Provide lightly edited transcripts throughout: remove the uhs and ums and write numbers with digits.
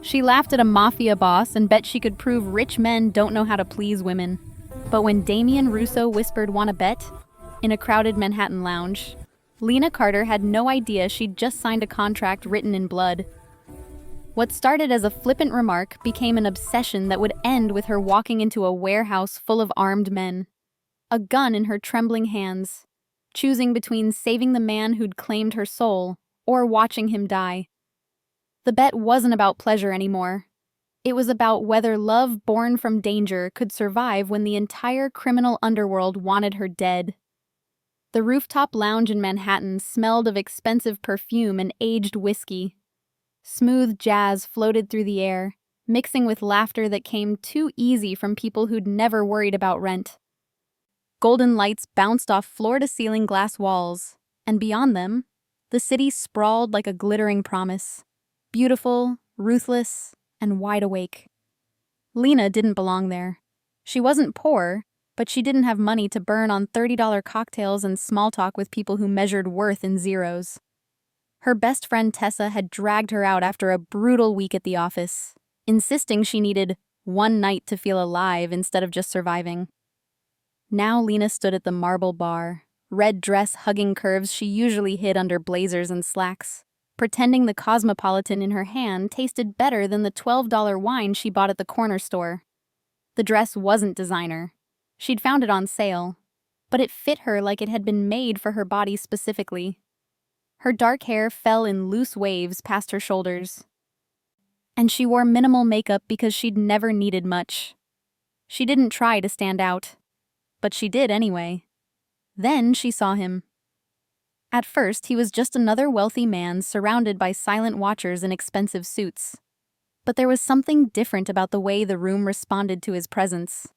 She laughed at a mafia boss and bet she could prove rich men don't know how to please women. But when Damian Russo whispered, "Wanna bet?" in a crowded Manhattan lounge, Lena Carter had no idea she'd just signed a contract written in blood. What started as a flippant remark became an obsession that would end with her walking into a warehouse full of armed men, a gun in her trembling hands, choosing between saving the man who'd claimed her soul or watching him die. The bet wasn't about pleasure anymore. It was about whether love born from danger could survive when the entire criminal underworld wanted her dead. The rooftop lounge in Manhattan smelled of expensive perfume and aged whiskey. Smooth jazz floated through the air, mixing with laughter that came too easy from people who'd never worried about rent. Golden lights bounced off floor-to-ceiling glass walls, and beyond them, the city sprawled like a glittering promise. Beautiful, ruthless, and wide awake. Lena didn't belong there. She wasn't poor, but she didn't have money to burn on $30 cocktails and small talk with people who measured worth in zeros. Her best friend Tessa had dragged her out after a brutal week at the office, insisting she needed one night to feel alive instead of just surviving. Now Lena stood at the marble bar, red dress hugging curves she usually hid under blazers and slacks, pretending the Cosmopolitan in her hand tasted better than the $12 wine she bought at the corner store. The dress wasn't designer. She'd found it on sale, but it fit her like it had been made for her body specifically. Her dark hair fell in loose waves past her shoulders, and she wore minimal makeup because she'd never needed much. She didn't try to stand out, but she did anyway. Then she saw him. At first, he was just another wealthy man surrounded by silent watchers in expensive suits. But there was something different about the way the room responded to his presence.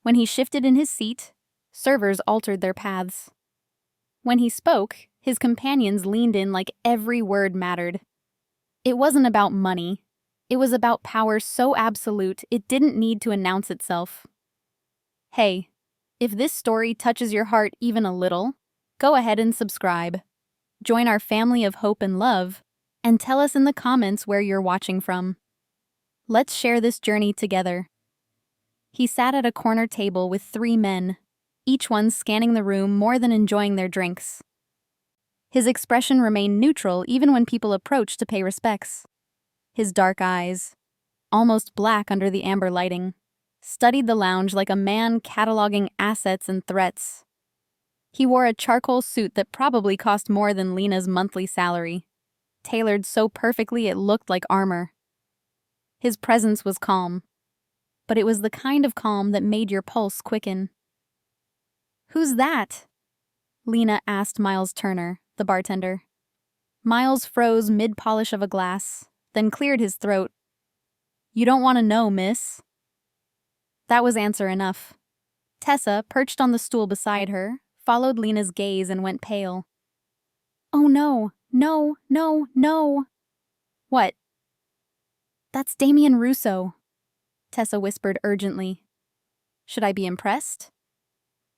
When he shifted in his seat, servers altered their paths. When he spoke, his companions leaned in like every word mattered. It wasn't about money. It was about power so absolute it didn't need to announce itself. Hey, if this story touches your heart even a little, go ahead and subscribe. Join our family of hope and love, and tell us in the comments where you're watching from. Let's share this journey together. He sat at a corner table with 3 men, each one scanning the room more than enjoying their drinks. His expression remained neutral even when people approached to pay respects. His dark eyes, almost black under the amber lighting, studied the lounge like a man cataloging assets and threats. He wore a charcoal suit that probably cost more than Lena's monthly salary, tailored so perfectly it looked like armor. His presence was calm, but it was the kind of calm that made your pulse quicken. "Who's that?" Lena asked Miles Turner, the bartender. Miles froze mid-polish of a glass, then cleared his throat. "You don't want to know, miss." That was answer enough. Tessa, perched on the stool beside her, followed Lena's gaze and went pale. "Oh no, no, no, no." "What?" "That's Damian Russo," Tessa whispered urgently. "Should I be impressed?"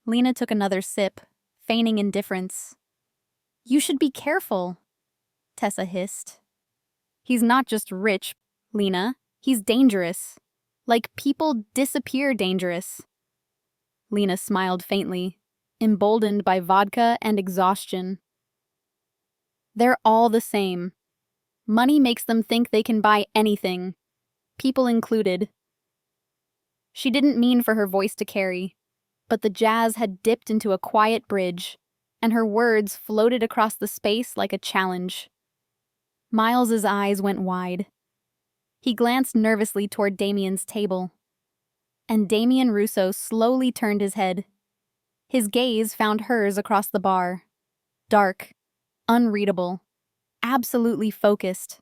Lena took another sip, feigning indifference. "You should be careful," Tessa hissed. "He's not just rich, Lena. He's dangerous. Like people disappear dangerous." Lena smiled faintly, emboldened by vodka and exhaustion. "They're all the same. Money makes them think they can buy anything, people included." She didn't mean for her voice to carry, but the jazz had dipped into a quiet bridge, and her words floated across the space like a challenge. Miles's eyes went wide. He glanced nervously toward Damian's table, and Damian Russo slowly turned his head. His gaze found hers across the bar. Dark, unreadable, absolutely focused.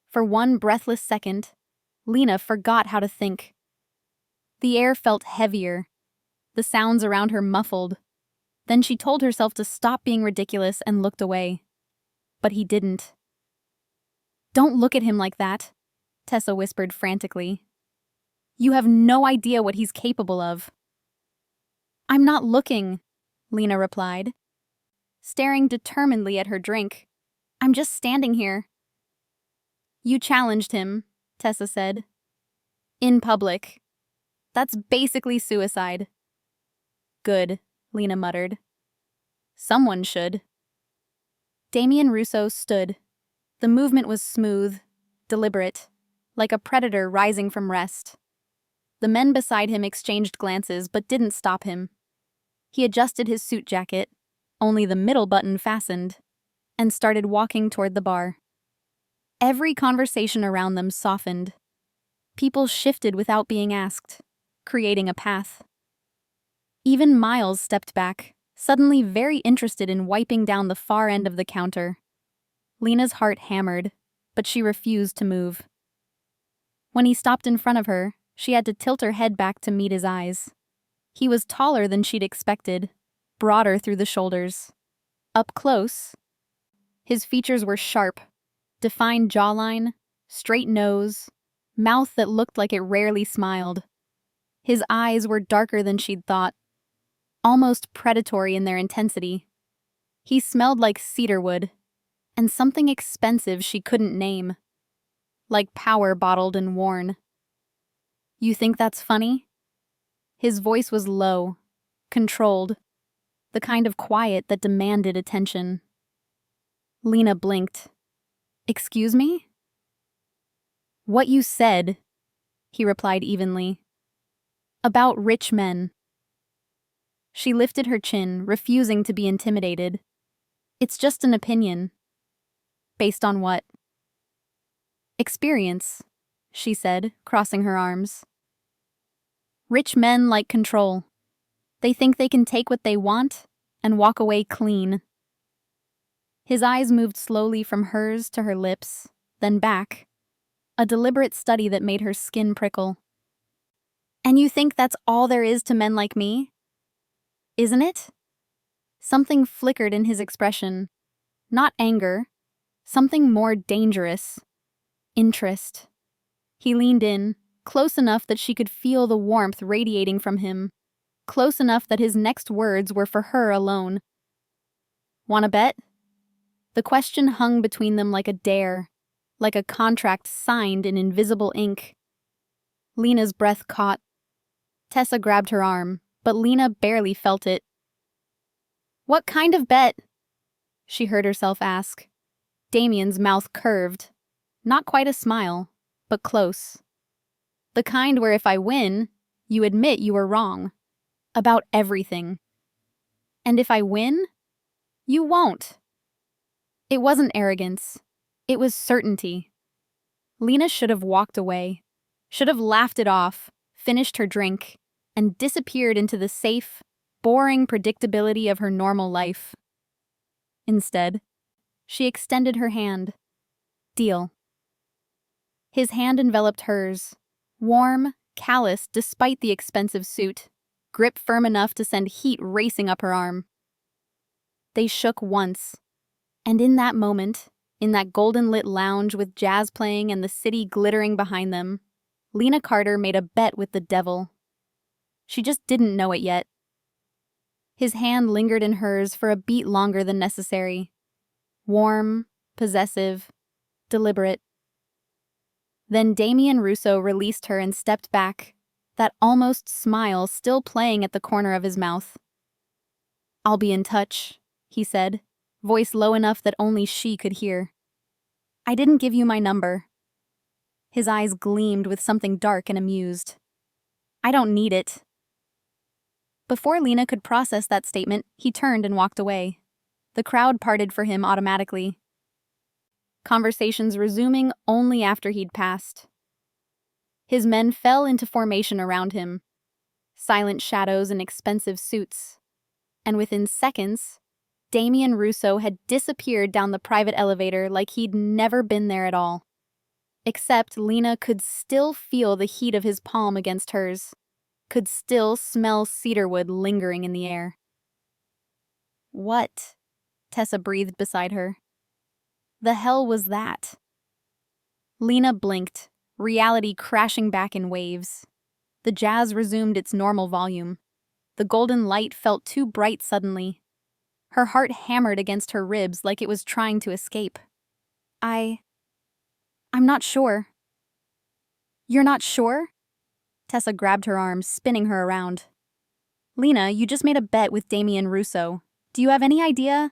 For one breathless second, Lena forgot how to think. The air felt heavier, the sounds around her muffled. Then she told herself to stop being ridiculous and looked away. But he didn't. "Don't look at him like that," Tessa whispered frantically. "You have no idea what he's capable of." "I'm not looking," Lena replied, staring determinedly at her drink. "I'm just standing here." "You challenged him. Tessa said. In public. That's basically suicide. Good, Lena muttered. Someone should. Damien Russo stood. The movement was smooth, deliberate, like a predator rising from rest. The men beside him exchanged glances but didn't stop him. He adjusted his suit jacket, only the middle button fastened, and started walking toward the bar. Every conversation around them softened. People shifted without being asked, creating a path. Even Miles stepped back, suddenly very interested in wiping down the far end of the counter. Lena's heart hammered, but she refused to move. When he stopped in front of her, she had to tilt her head back to meet his eyes. He was taller than she'd expected, broader through the shoulders. Up close, his features were sharp, defined jawline, straight nose, mouth that looked like it rarely smiled. His eyes were darker than she'd thought, almost predatory in their intensity. He smelled like cedarwood, and something expensive she couldn't name, like power bottled and worn. You think that's funny? His voice was low, controlled, the kind of quiet that demanded attention. Lena blinked. Excuse me? What you said, he replied evenly. About rich men. She lifted her chin, refusing to be intimidated. It's just an opinion. Based on what? Experience, she said, crossing her arms. Rich men like control. They think they can take what they want and walk away clean. His eyes moved slowly from hers to her lips, then back, a deliberate study that made her skin prickle. And you think that's all there is to men like me? Isn't it? Something flickered in his expression. Not anger, something more dangerous. Interest. He leaned in, close enough that she could feel the warmth radiating from him, close enough that his next words were for her alone. Wanna bet? The question hung between them like a dare, like a contract signed in invisible ink. Lena's breath caught. Tessa grabbed her arm, but Lena barely felt it. What kind of bet? She heard herself ask. Damien's mouth curved. Not quite a smile, but close. The kind where if I win, you admit you were wrong. About everything. And if I win, you won't. It wasn't arrogance. It was certainty. Lena should have walked away, should have laughed it off, finished her drink, and disappeared into the safe, boring predictability of her normal life. Instead, she extended her hand. Deal. His hand enveloped hers, warm, calloused despite the expensive suit, grip firm enough to send heat racing up her arm. They shook once, and in that moment, in that golden-lit lounge with jazz playing and the city glittering behind them, Lena Carter made a bet with the devil. She just didn't know it yet. His hand lingered in hers for a beat longer than necessary. Warm, possessive, deliberate. Then Damien Russo released her and stepped back, that almost smile still playing at the corner of his mouth. I'll be in touch, he said, voice low enough that only she could hear. I didn't give you my number. His eyes gleamed with something dark and amused. I don't need it. Before Lena could process that statement, he turned and walked away. The crowd parted for him automatically. Conversations resuming only after he'd passed. His men fell into formation around him, silent shadows in expensive suits. And within seconds, Damien Russo had disappeared down the private elevator like he'd never been there at all. Except Lena could still feel the heat of his palm against hers, could still smell cedarwood lingering in the air. What? Tessa breathed beside her. The hell was that? Lena blinked, reality crashing back in waves. The jazz resumed its normal volume. The golden light felt too bright suddenly. Her heart hammered against her ribs like it was trying to escape. I'm not sure. You're not sure? Tessa grabbed her arm, spinning her around. Lena, you just made a bet with Damien Russo. Do you have any idea?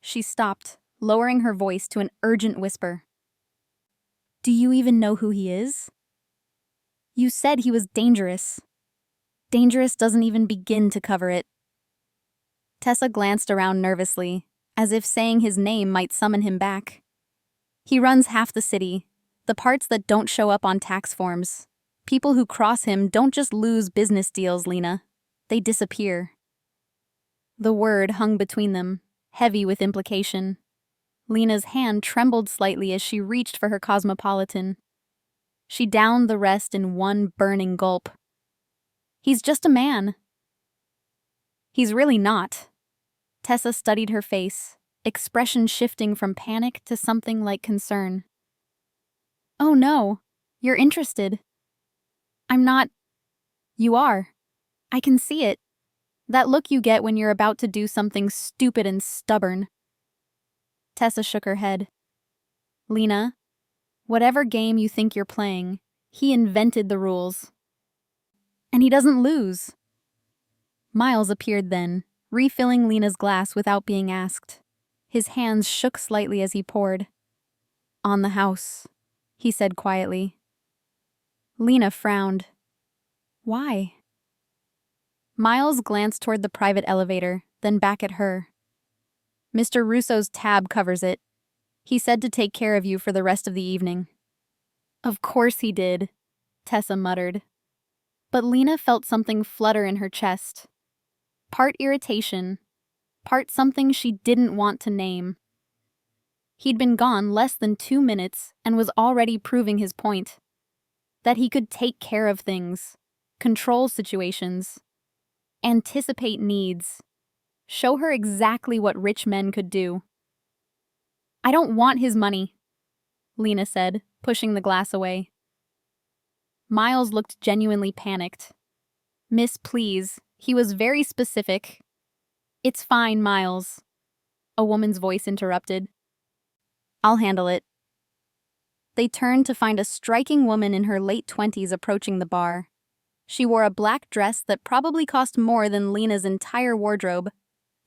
She stopped, lowering her voice to an urgent whisper. Do you even know who he is? You said he was dangerous. Dangerous doesn't even begin to cover it. Tessa glanced around nervously, as if saying his name might summon him back. He runs half the city, the parts that don't show up on tax forms. People who cross him don't just lose business deals, Lena. They disappear. The word hung between them, heavy with implication. Lena's hand trembled slightly as she reached for her Cosmopolitan. She downed the rest in one burning gulp. He's just a man. He's really not. Tessa studied her face, expression shifting from panic to something like concern. Oh no, you're interested. I'm not. You are. I can see it. That look you get when you're about to do something stupid and stubborn. Tessa shook her head. Lena, whatever game you think you're playing, he invented the rules. And he doesn't lose. Miles appeared then, refilling Lena's glass without being asked. His hands shook slightly as he poured. On the house, he said quietly. Lena frowned. Why? Miles glanced toward the private elevator, then back at her. Mr. Russo's tab covers it. He said to take care of you for the rest of the evening. Of course he did, Tessa muttered. But Lena felt something flutter in her chest. Part irritation, part something she didn't want to name. He'd been gone less than 2 minutes and was already proving his point. That he could take care of things, control situations, anticipate needs, show her exactly what rich men could do. I don't want his money, Lena said, pushing the glass away. Miles looked genuinely panicked. Miss, please, he was very specific. It's fine, Miles, a woman's voice interrupted. I'll handle it. They turned to find a striking woman in her late 20s approaching the bar. She wore a black dress that probably cost more than Lena's entire wardrobe,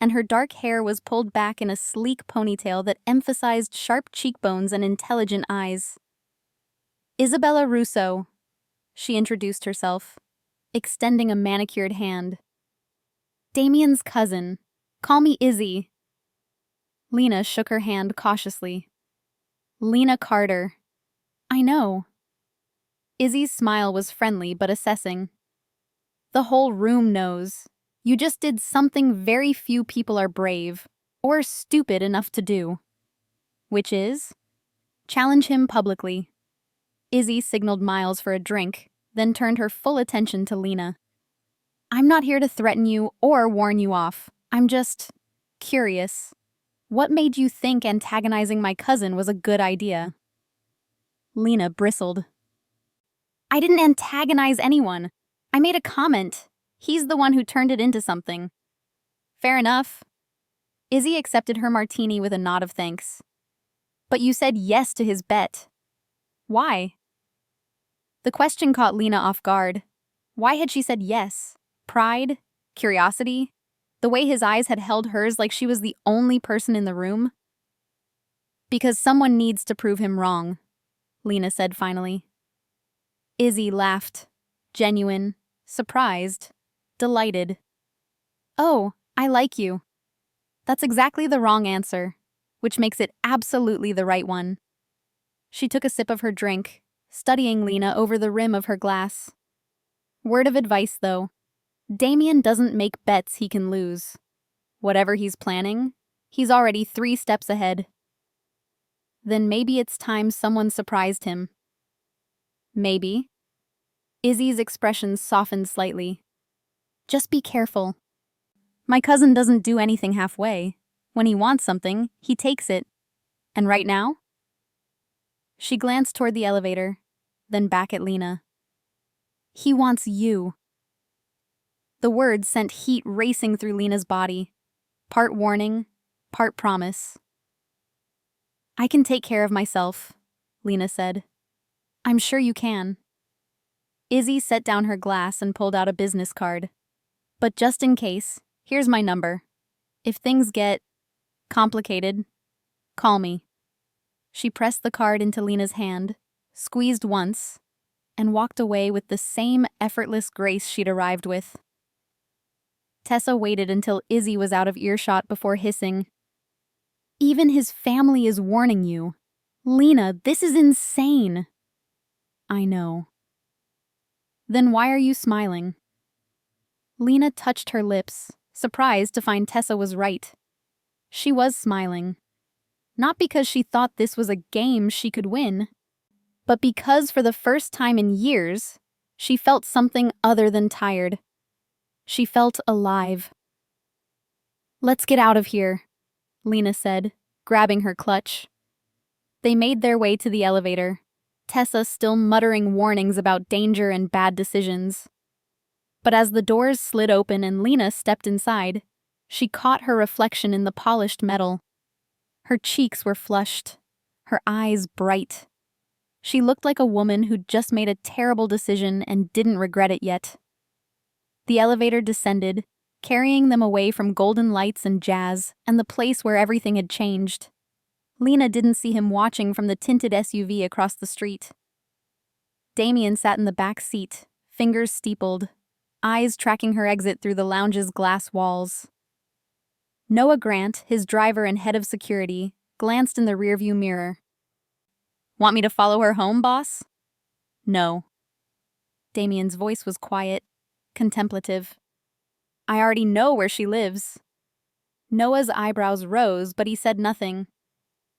and her dark hair was pulled back in a sleek ponytail that emphasized sharp cheekbones and intelligent eyes. Isabella Russo, she introduced herself, extending a manicured hand. Damien's cousin. Call me Izzy. Lena shook her hand cautiously. Lena Carter. I know. Izzy's smile was friendly but assessing. The whole room knows. You just did something very few people are brave or stupid enough to do. Which is? Challenge him publicly. Izzy signaled Miles for a drink, then turned her full attention to Lena. I'm not here to threaten you or warn you off. I'm just curious. What made you think antagonizing my cousin was a good idea? Lena bristled. I didn't antagonize anyone. I made a comment. He's the one who turned it into something. Fair enough. Izzy accepted her martini with a nod of thanks. But you said yes to his bet. Why? The question caught Lena off guard. Why had she said yes? Pride? Curiosity? The way his eyes had held hers like she was the only person in the room? Because someone needs to prove him wrong, Lena said finally. Izzy laughed. Genuine, surprised, delighted. Oh, I like you. That's exactly the wrong answer, which makes it absolutely the right one. She took a sip of her drink, studying Lena over the rim of her glass. Word of advice, though. Damien doesn't make bets he can lose. Whatever he's planning, he's already 3 steps ahead. Then maybe it's time someone surprised him. Maybe. Izzy's expression softened slightly. Just be careful. My cousin doesn't do anything halfway. When he wants something, he takes it. And right now? She glanced toward the elevator, then back at Lena. He wants you. The words sent heat racing through Lena's body. Part warning, part promise. I can take care of myself, Lena said. I'm sure you can. Izzy set down her glass and pulled out a business card. But just in case, here's my number. If things get complicated, call me. She pressed the card into Lena's hand, squeezed once, and walked away with the same effortless grace she'd arrived with. Tessa waited until Izzy was out of earshot before hissing, "Even his family is warning you. Lena, this is insane." "I know." "Then why are you smiling?" Lena touched her lips, surprised to find Tessa was right. She was smiling. Not because she thought this was a game she could win, but because for the first time in years, she felt something other than tired. She felt alive. "Let's get out of here," Lena said, grabbing her clutch. They made their way to the elevator, Tessa still muttering warnings about danger and bad decisions. But as the doors slid open and Lena stepped inside, she caught her reflection in the polished metal. Her cheeks were flushed, her eyes bright. She looked like a woman who'd just made a terrible decision and didn't regret it yet. The elevator descended, carrying them away from golden lights and jazz and the place where everything had changed. Lena didn't see him watching from the tinted SUV across the street. Damien sat in the back seat, fingers steepled, eyes tracking her exit through the lounge's glass walls. Noah Grant, his driver and head of security, glanced in the rearview mirror. "Want me to follow her home, boss?" "No." Damien's voice was quiet, contemplative. "I already know where she lives." Noah's eyebrows rose, but he said nothing.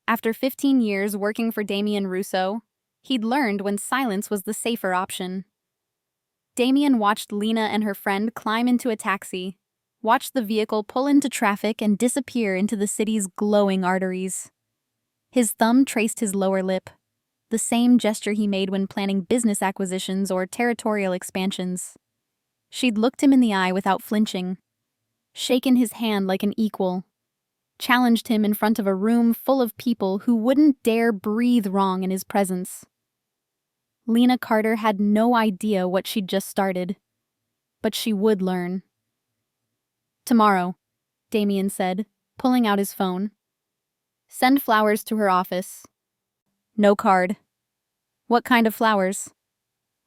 After 15 years working for Damien Russo, he'd learned when silence was the safer option. Damien watched Lena and her friend climb into a taxi, watched the vehicle pull into traffic and disappear into the city's glowing arteries. His thumb traced his lower lip, the same gesture he made when planning business acquisitions or territorial expansions. She'd looked him in the eye without flinching, shaken his hand like an equal, challenged him in front of a room full of people who wouldn't dare breathe wrong in his presence. Lena Carter had no idea what she'd just started, but she would learn. "Tomorrow," Damien said, pulling out his phone. "Send flowers to her office." "No card." "What kind of flowers?"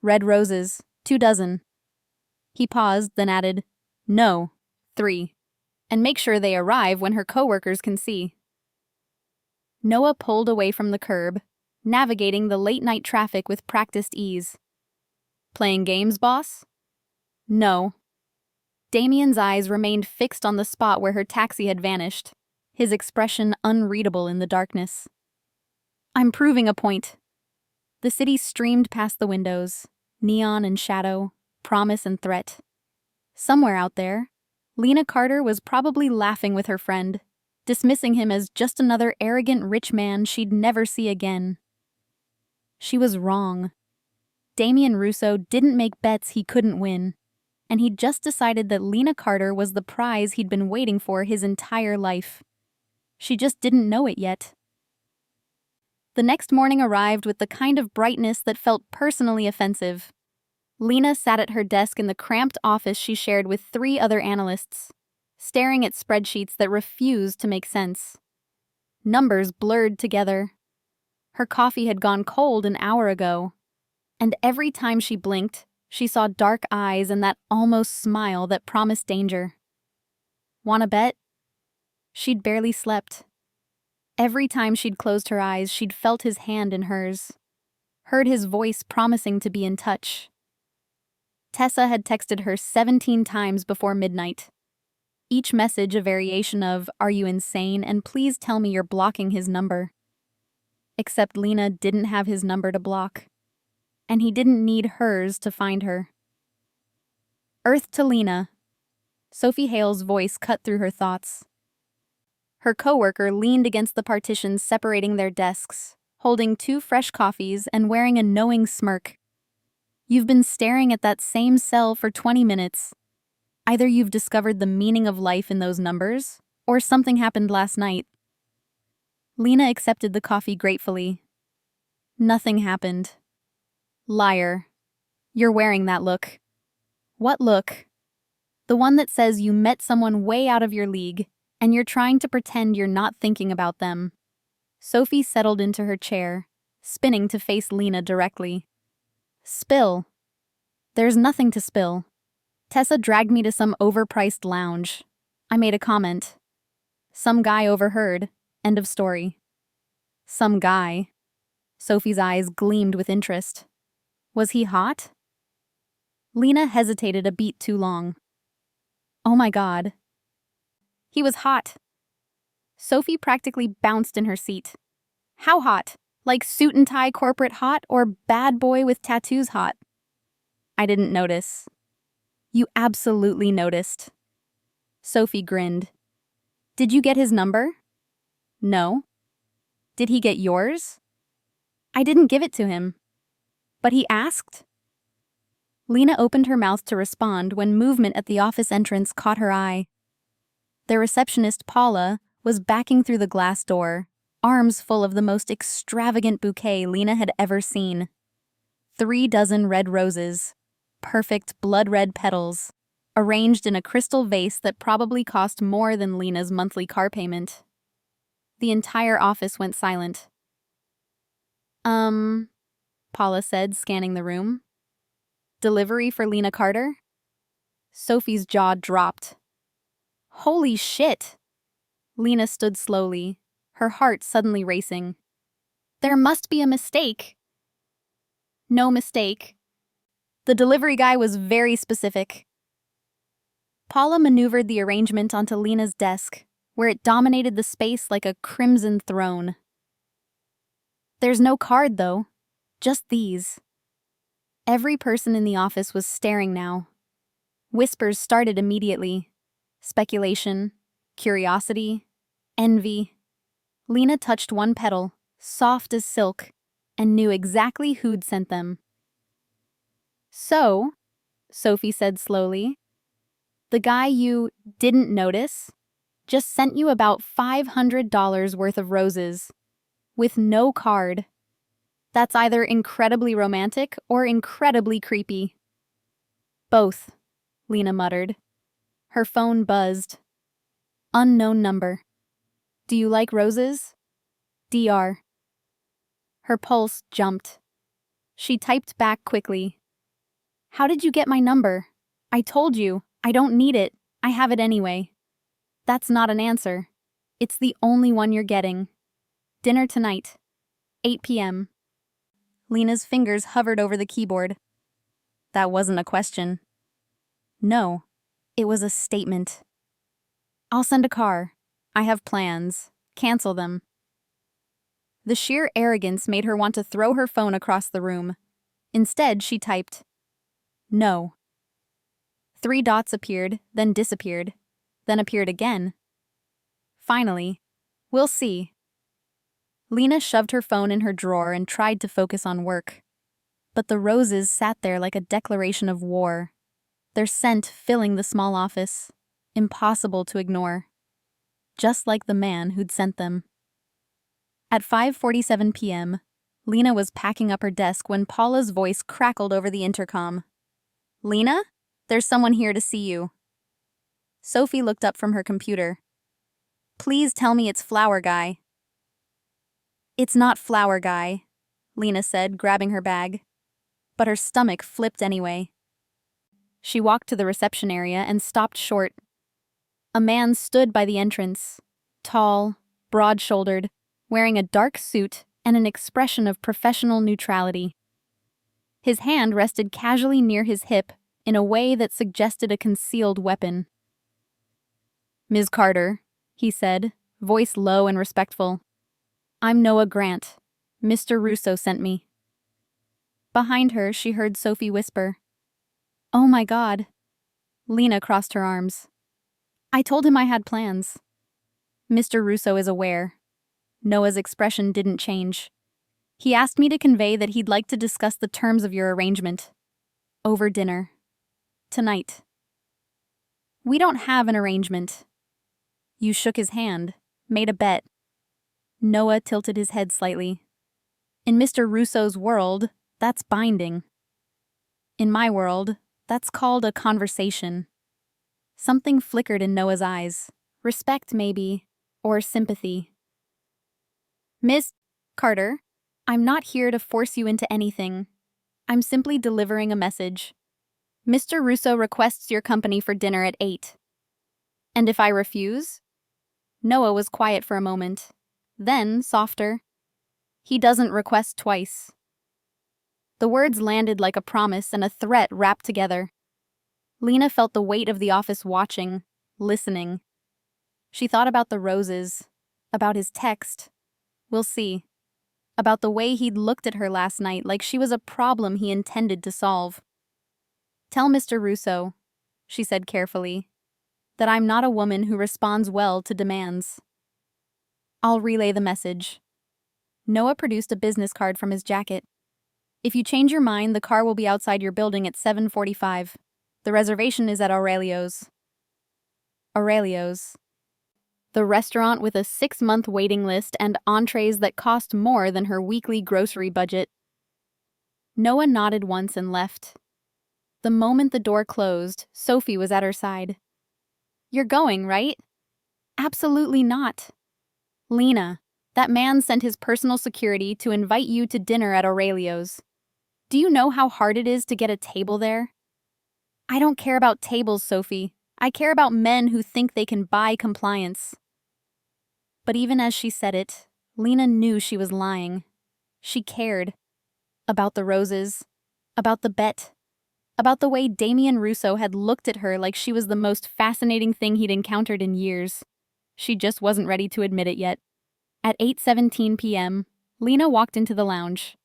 "Red roses, 2 dozen. He paused, then added, "No, 3. And make sure they arrive when her coworkers can see." Noah pulled away from the curb, navigating the late-night traffic with practiced ease. "Playing games, boss?" "No." Damien's eyes remained fixed on the spot where her taxi had vanished, his expression unreadable in the darkness. "I'm proving a point." The city streamed past the windows, neon and shadow, promise and threat. Somewhere out there, Lena Carter was probably laughing with her friend, dismissing him as just another arrogant rich man she'd never see again. She was wrong. Damien Russo didn't make bets he couldn't win, and he'd just decided that Lena Carter was the prize he'd been waiting for his entire life. She just didn't know it yet. The next morning arrived with the kind of brightness that felt personally offensive. Lena sat at her desk in the cramped office she shared with 3 other analysts, staring at spreadsheets that refused to make sense. Numbers blurred together. Her coffee had gone cold an hour ago, and every time she blinked, she saw dark eyes and that almost smile that promised danger. "Want to bet?" She'd barely slept. Every time she'd closed her eyes, she'd felt his hand in hers, heard his voice promising to be in touch. Tessa had texted her 17 times before midnight. Each message a variation of, "Are you insane? And please tell me you're blocking his number." Except Lena didn't have his number to block, and he didn't need hers to find her. "Earth to Lena." Sophie Hale's voice cut through her thoughts. Her coworker leaned against the partitions separating their desks, holding 2 fresh coffees and wearing a knowing smirk. "You've been staring at that same cell for 20 minutes. Either you've discovered the meaning of life in those numbers, or something happened last night." Lena accepted the coffee gratefully. Nothing happened. Liar. You're wearing that look. What look? The one that says you met someone way out of your league, and you're trying to pretend you're not thinking about them. Sophie settled into her chair, spinning to face Lena directly. Spill. There's nothing to spill. Tessa dragged me to some overpriced lounge. I made a comment. Some guy overheard. End of story. Some guy. Sophie's eyes gleamed with interest. Was he hot? Lena hesitated a beat too long. Oh my God. He was hot. Sophie practically bounced in her seat. How hot? Like suit and tie corporate hot or bad boy with tattoos hot? I didn't notice. You absolutely noticed. Sophie grinned. Did you get his number? No. Did he get yours? I didn't give it to him. But he asked? Lena opened her mouth to respond when movement at the office entrance caught her eye. Their receptionist, Paula, was backing through the glass door, arms full of the most extravagant bouquet Lena had ever seen. 3 dozen red roses, perfect blood-red petals, arranged in a crystal vase that probably cost more than Lena's monthly car payment. The entire office went silent. Paula said, scanning the room. Delivery for Lena Carter? Sophie's jaw dropped. Holy shit! Lena stood slowly, her heart suddenly racing. There must be a mistake. No mistake. The delivery guy was very specific. Paula maneuvered the arrangement onto Lena's desk, where it dominated the space like a crimson throne. There's no card, though. Just these. Every person in the office was staring now. Whispers started immediately. Speculation, curiosity, envy. Lena touched one petal, soft as silk, and knew exactly who'd sent them. So, Sophie said slowly, the guy you didn't notice just sent you about $500 worth of roses, with no card. That's either incredibly romantic or incredibly creepy. Both, Lena muttered. Her phone buzzed. Unknown number. Do you like roses? DR. Her pulse jumped. She typed back quickly. How did you get my number? I told you, I don't need it. I have it anyway. That's not an answer. It's the only one you're getting. Dinner tonight. 8 p.m. Lena's fingers hovered over the keyboard. That wasn't a question. No, it was a statement. I'll send a car. I have plans. Cancel them. The sheer arrogance made her want to throw her phone across the room. Instead, she typed, No. 3 dots appeared, then disappeared, then appeared again. Finally, we'll see. Lena shoved her phone in her drawer and tried to focus on work. But the roses sat there like a declaration of war, their scent filling the small office, impossible to ignore. Just like the man who'd sent them. At 5:47 p.m., Lena was packing up her desk when Paula's voice crackled over the intercom. Lena? There's someone here to see you. Sophie looked up from her computer. Please tell me it's Flower Guy. It's not Flower Guy, Lena said, grabbing her bag. But her stomach flipped anyway. She walked to the reception area and stopped short. A man stood by the entrance, tall, broad-shouldered, wearing a dark suit and an expression of professional neutrality. His hand rested casually near his hip in a way that suggested a concealed weapon. Ms. Carter, he said, voice low and respectful. I'm Noah Grant. Mr. Russo sent me. Behind her, she heard Sophie whisper, Oh my God. Lena crossed her arms. I told him I had plans. Mr. Russo is aware. Noah's expression didn't change. He asked me to convey that he'd like to discuss the terms of your arrangement. Over dinner. Tonight. We don't have an arrangement. You shook his hand, made a bet. Noah tilted his head slightly. In Mr. Russo's world, That's binding. In my world, that's called a conversation. Something flickered in Noah's eyes. Respect, maybe, or sympathy. Miss Carter, I'm not here to force you into anything. I'm simply delivering a message. Mr. Russo requests your company for dinner at 8. And if I refuse? Noah was quiet for a moment. Then, softer. He doesn't request twice. The words landed like a promise and a threat wrapped together. Lena felt the weight of the office watching, listening. She thought about the roses, about his text. We'll see. About the way he'd looked at her last night like she was a problem he intended to solve. Tell Mr. Russo, she said carefully, that I'm not a woman who responds well to demands. I'll relay the message. Noah produced a business card from his jacket. If you change your mind, the car will be outside your building at 7:45. The reservation is at Aurelio's. Aurelio's. The restaurant with a 6-month waiting list and entrees that cost more than her weekly grocery budget. Noah nodded once and left. The moment the door closed, Sophie was at her side. You're going, right? Absolutely not. Lena, that man sent his personal security to invite you to dinner at Aurelio's. Do you know how hard it is to get a table there? I don't care about tables, Sophie. I care about men who think they can buy compliance. But even as she said it, Lena knew she was lying. She cared. About the roses. About the bet. About the way Damien Russo had looked at her like she was the most fascinating thing he'd encountered in years. She just wasn't ready to admit it yet. At 8:17 p.m., Lena walked into the lounge.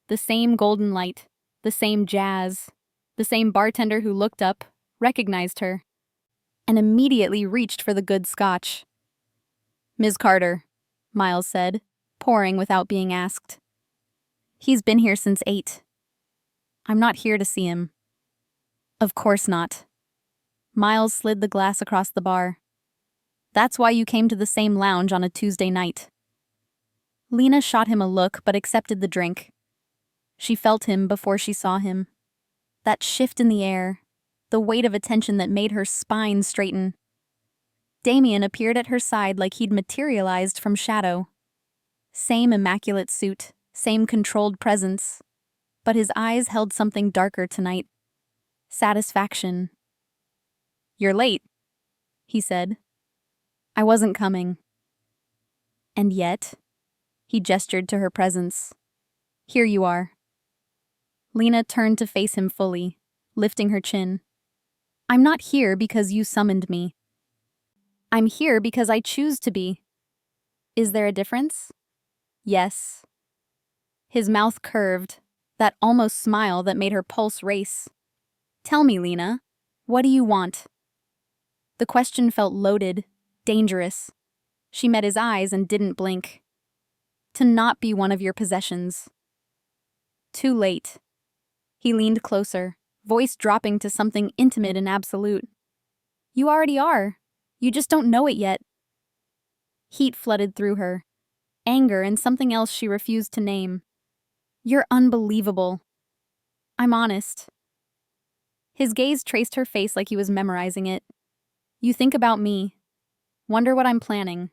The same golden light, the same jazz, the same bartender who looked up, recognized her, and immediately reached for the good scotch. Ms. Carter, Miles said, pouring without being asked. He's been here since 8. I'm not here to see him. Of course not. Miles slid the glass across the bar. That's why you came to the same lounge on a Tuesday night. Lena shot him a look but accepted the drink. She felt him before she saw him. That shift in the air, the weight of attention that made her spine straighten. Damien appeared at her side like he'd materialized from shadow. Same immaculate suit, same controlled presence. But his eyes held something darker tonight. Satisfaction. You're late, he said. I wasn't coming. And yet, he gestured to her presence. Here you are. Lena turned to face him fully, lifting her chin. I'm not here because you summoned me. I'm here because I choose to be. Is there a difference? Yes. His mouth curved, that almost smile that made her pulse race. Tell me, Lena, what do you want? The question felt loaded, dangerous. She met his eyes and didn't blink. To not be one of your possessions. Too late. He leaned closer, voice dropping to something intimate and absolute. You already are. You just don't know it yet. Heat flooded through her. Anger and something else she refused to name. You're unbelievable. I'm honest. His gaze traced her face like he was memorizing it. You think about me. Wonder what I'm planning.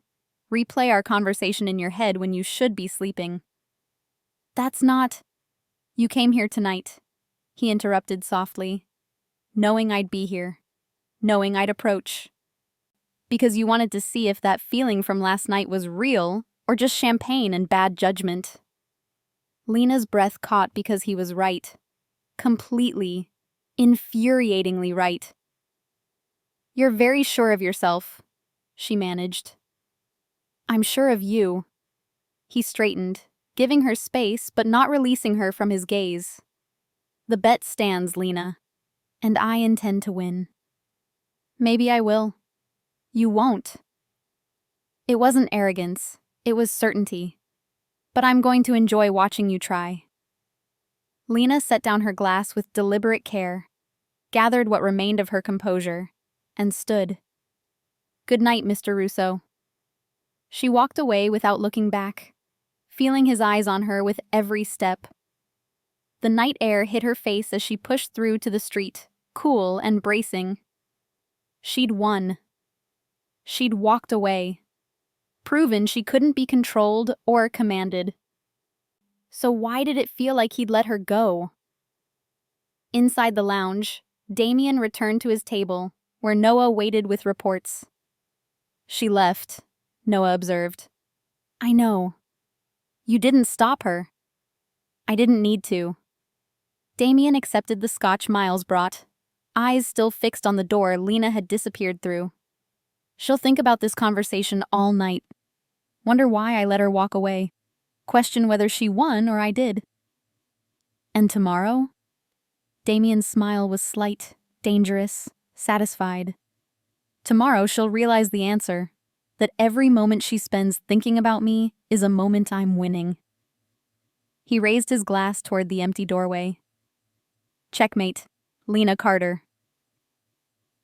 Replay our conversation in your head when you should be sleeping. That's not... You came here tonight, he interrupted softly. Knowing I'd be here. Knowing I'd approach. Because you wanted to see if that feeling from last night was real or just champagne and bad judgment. Lena's breath caught because he was right. Completely, infuriatingly right. You're very sure of yourself, she managed. I'm sure of you. He straightened, giving her space but not releasing her from his gaze. The bet stands, Lena, and I intend to win. Maybe I will. You won't. It wasn't arrogance, it was certainty. But I'm going to enjoy watching you try. Lena set down her glass with deliberate care, gathered what remained of her composure, and stood. Good night, Mr. Russo. She walked away without looking back, feeling his eyes on her with every step. The night air hit her face as she pushed through to the street, cool and bracing. She'd won. She'd walked away, proven she couldn't be controlled or commanded. So why did it feel like he'd let her go? Inside the lounge, Damien returned to his table, where Noah waited with reports. She left, Noah observed. I know. You didn't stop her. I didn't need to. Damien accepted the scotch Miles brought, eyes still fixed on the door Lena had disappeared through. She'll think about this conversation all night. Wonder why I let her walk away. Question whether she won or I did. And tomorrow? Damien's smile was slight, dangerous, satisfied. Tomorrow she'll realize the answer, that every moment she spends thinking about me is a moment I'm winning. He raised his glass toward the empty doorway. Checkmate, Lena Carter.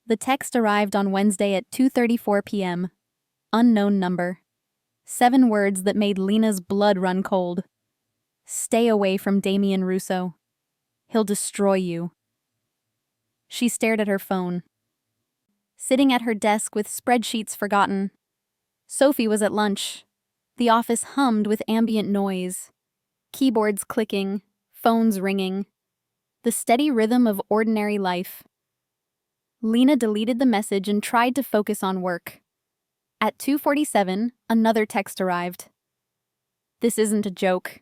The text arrived on Wednesday at 2:34 p.m. Unknown number. 7 words that made Lena's blood run cold. Stay away from Damien Russo. He'll destroy you. She stared at her phone. Sitting at her desk with spreadsheets forgotten. Sophie was at lunch. The office hummed with ambient noise. Keyboards clicking, phones ringing. The steady rhythm of ordinary life. Lena deleted the message and tried to focus on work. At 2:47, another text arrived. This isn't a joke.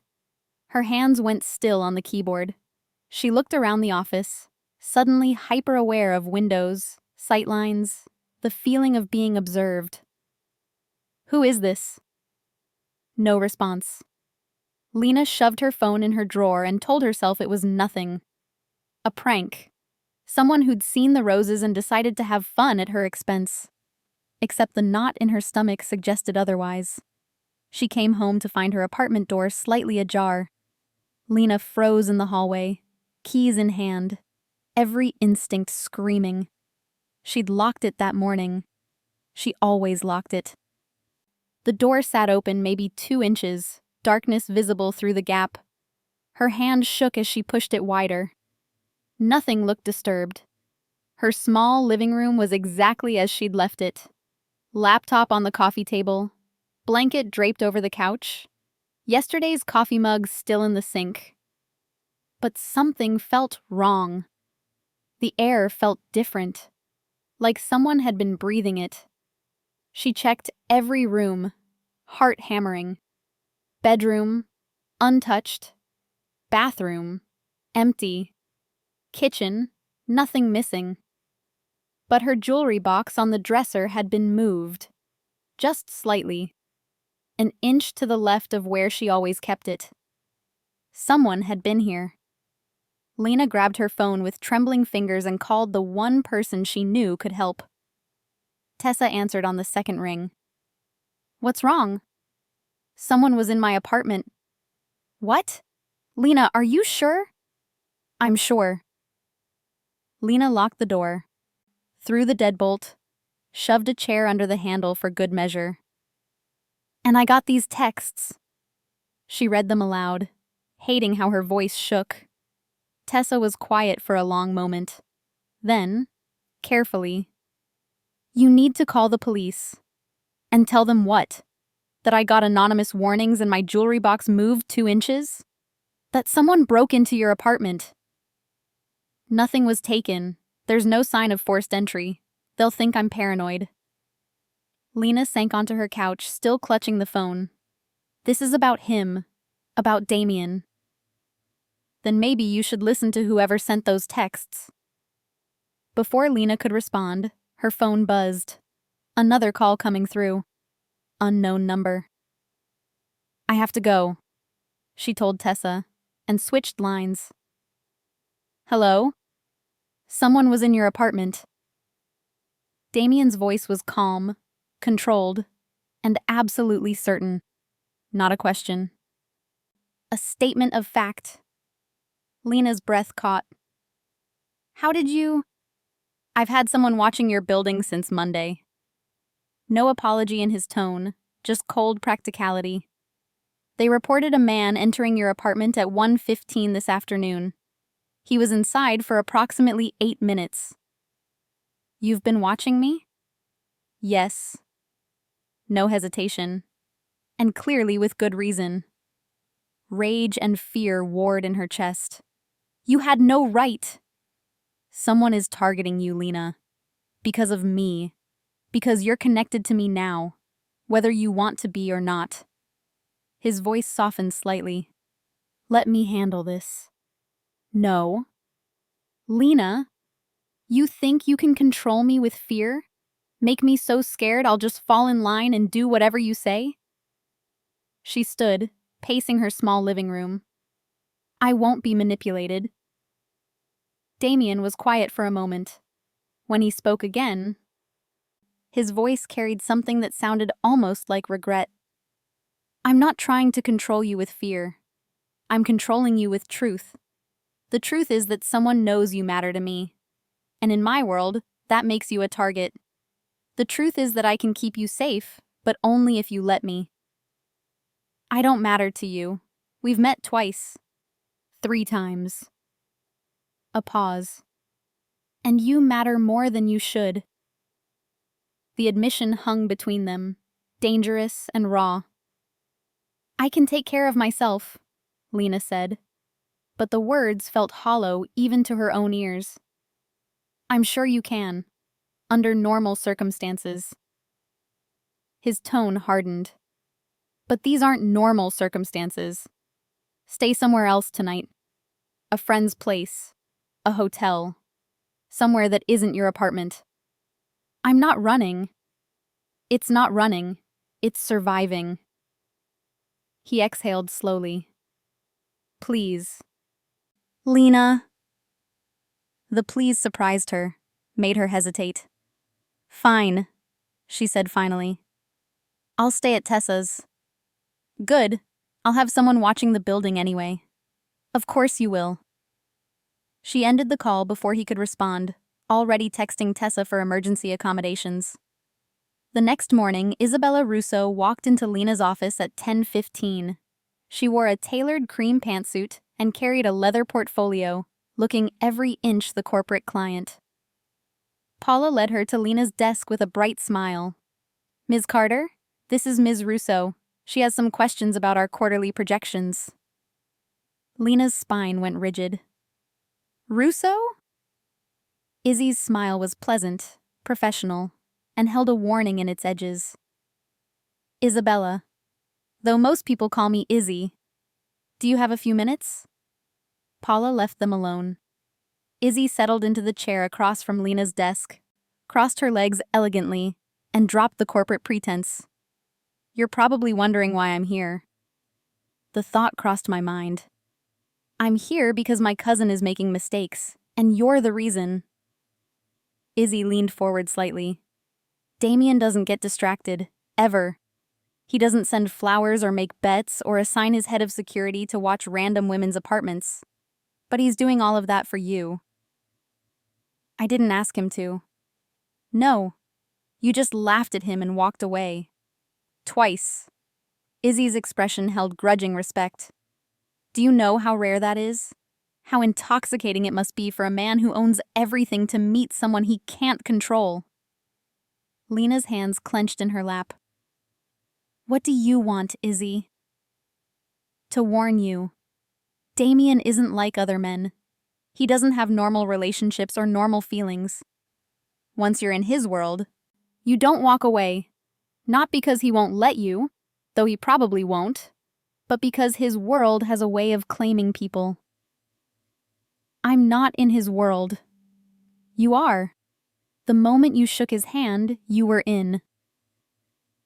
Her hands went still on the keyboard. She looked around the office, suddenly hyper-aware of windows, sightlines, the feeling of being observed. Who is this? No response. Lena shoved her phone in her drawer and told herself it was nothing. A prank. Someone who'd seen the roses and decided to have fun at her expense. Except the knot in her stomach suggested otherwise. She came home to find her apartment door slightly ajar. Lena froze in the hallway, keys in hand, every instinct screaming. She'd locked it that morning. She always locked it. The door sat open maybe 2 inches, darkness visible through the gap. Her hand shook as she pushed it wider. Nothing looked disturbed. Her small living room was exactly as she'd left it. Laptop on the coffee table, blanket draped over the couch, yesterday's coffee mug still in the sink. But something felt wrong. The air felt different, like someone had been breathing it. She checked every room, heart hammering. Bedroom, untouched. Bathroom, empty. Kitchen, nothing missing. But her jewelry box on the dresser had been moved. Just slightly. An inch to the left of where she always kept it. Someone had been here. Lena grabbed her phone with trembling fingers and called the one person she knew could help. Tessa answered on the second ring. What's wrong? Someone was in my apartment. What? Lena, are you sure? I'm sure. Lena locked the door, threw the deadbolt, shoved a chair under the handle for good measure. And I got these texts. She read them aloud, hating how her voice shook. Tessa was quiet for a long moment. Then, carefully, you need to call the police. And tell them what? That I got anonymous warnings and my jewelry box moved 2 inches? That someone broke into your apartment. Nothing was taken. There's no sign of forced entry. They'll think I'm paranoid. Lena sank onto her couch, still clutching the phone. This is about him. About Damien. Then maybe you should listen to whoever sent those texts. Before Lena could respond, her phone buzzed. Another call coming through. Unknown number. I have to go, she told Tessa, and switched lines. Hello? Someone was in your apartment. Damien's voice was calm, controlled, and absolutely certain. Not a question. A statement of fact. Lena's breath caught. How did you... I've had someone watching your building since Monday. No apology in his tone, just cold practicality. They reported a man entering your apartment at 1:15 this afternoon. He was inside for approximately 8 minutes. You've been watching me? Yes. No hesitation. And clearly with good reason. Rage and fear warred in her chest. You had no right. Someone is targeting you, Lena. Because of me. Because you're connected to me now, whether you want to be or not. His voice softened slightly. Let me handle this. No. Lena, you think you can control me with fear? Make me so scared I'll just fall in line and do whatever you say? She stood, pacing her small living room. I won't be manipulated. Damien was quiet for a moment. When he spoke again, his voice carried something that sounded almost like regret. I'm not trying to control you with fear. I'm controlling you with truth. The truth is that someone knows you matter to me. And in my world, that makes you a target. The truth is that I can keep you safe, but only if you let me. I don't matter to you. We've met twice. 3 times. A pause. And you matter more than you should. The admission hung between them, dangerous and raw. I can take care of myself, Lena said. But the words felt hollow even to her own ears. I'm sure you can, under normal circumstances. His tone hardened. But these aren't normal circumstances. Stay somewhere else tonight. A friend's place. A hotel. Somewhere that isn't your apartment. I'm not running. It's not running. It's surviving. He exhaled slowly. Please. Lena. The please surprised her, made her hesitate. Fine, she said finally. I'll stay at Tessa's. Good. I'll have someone watching the building anyway. Of course you will. She ended the call before he could respond, already texting Tessa for emergency accommodations. The next morning, Isabella Russo walked into Lena's office at 10:15. She wore a tailored cream pantsuit and carried a leather portfolio, looking every inch the corporate client. Paula led her to Lena's desk with a bright smile. Ms. Carter, this is Ms. Russo. She has some questions about our quarterly projections. Lena's spine went rigid. Russo? Izzy's smile was pleasant, professional, and held a warning in its edges. Isabella, though most people call me Izzy. Do you have a few minutes? Paula left them alone. Izzy settled into the chair across from Lena's desk, crossed her legs elegantly, and dropped the corporate pretense. You're probably wondering why I'm here. The thought crossed my mind. I'm here because my cousin is making mistakes, and you're the reason. Izzy leaned forward slightly. Damien doesn't get distracted, ever. He doesn't send flowers or make bets or assign his head of security to watch random women's apartments. But he's doing all of that for you. I didn't ask him to. No. You just laughed at him and walked away. Twice. Izzy's expression held grudging respect. Do you know how rare that is? How intoxicating it must be for a man who owns everything to meet someone he can't control. Lena's hands clenched in her lap. What do you want, Izzy? To warn you. Damien isn't like other men. He doesn't have normal relationships or normal feelings. Once you're in his world, you don't walk away. Not because he won't let you, though he probably won't, but because his world has a way of claiming people. I'm not in his world. You are. The moment you shook his hand, you were in.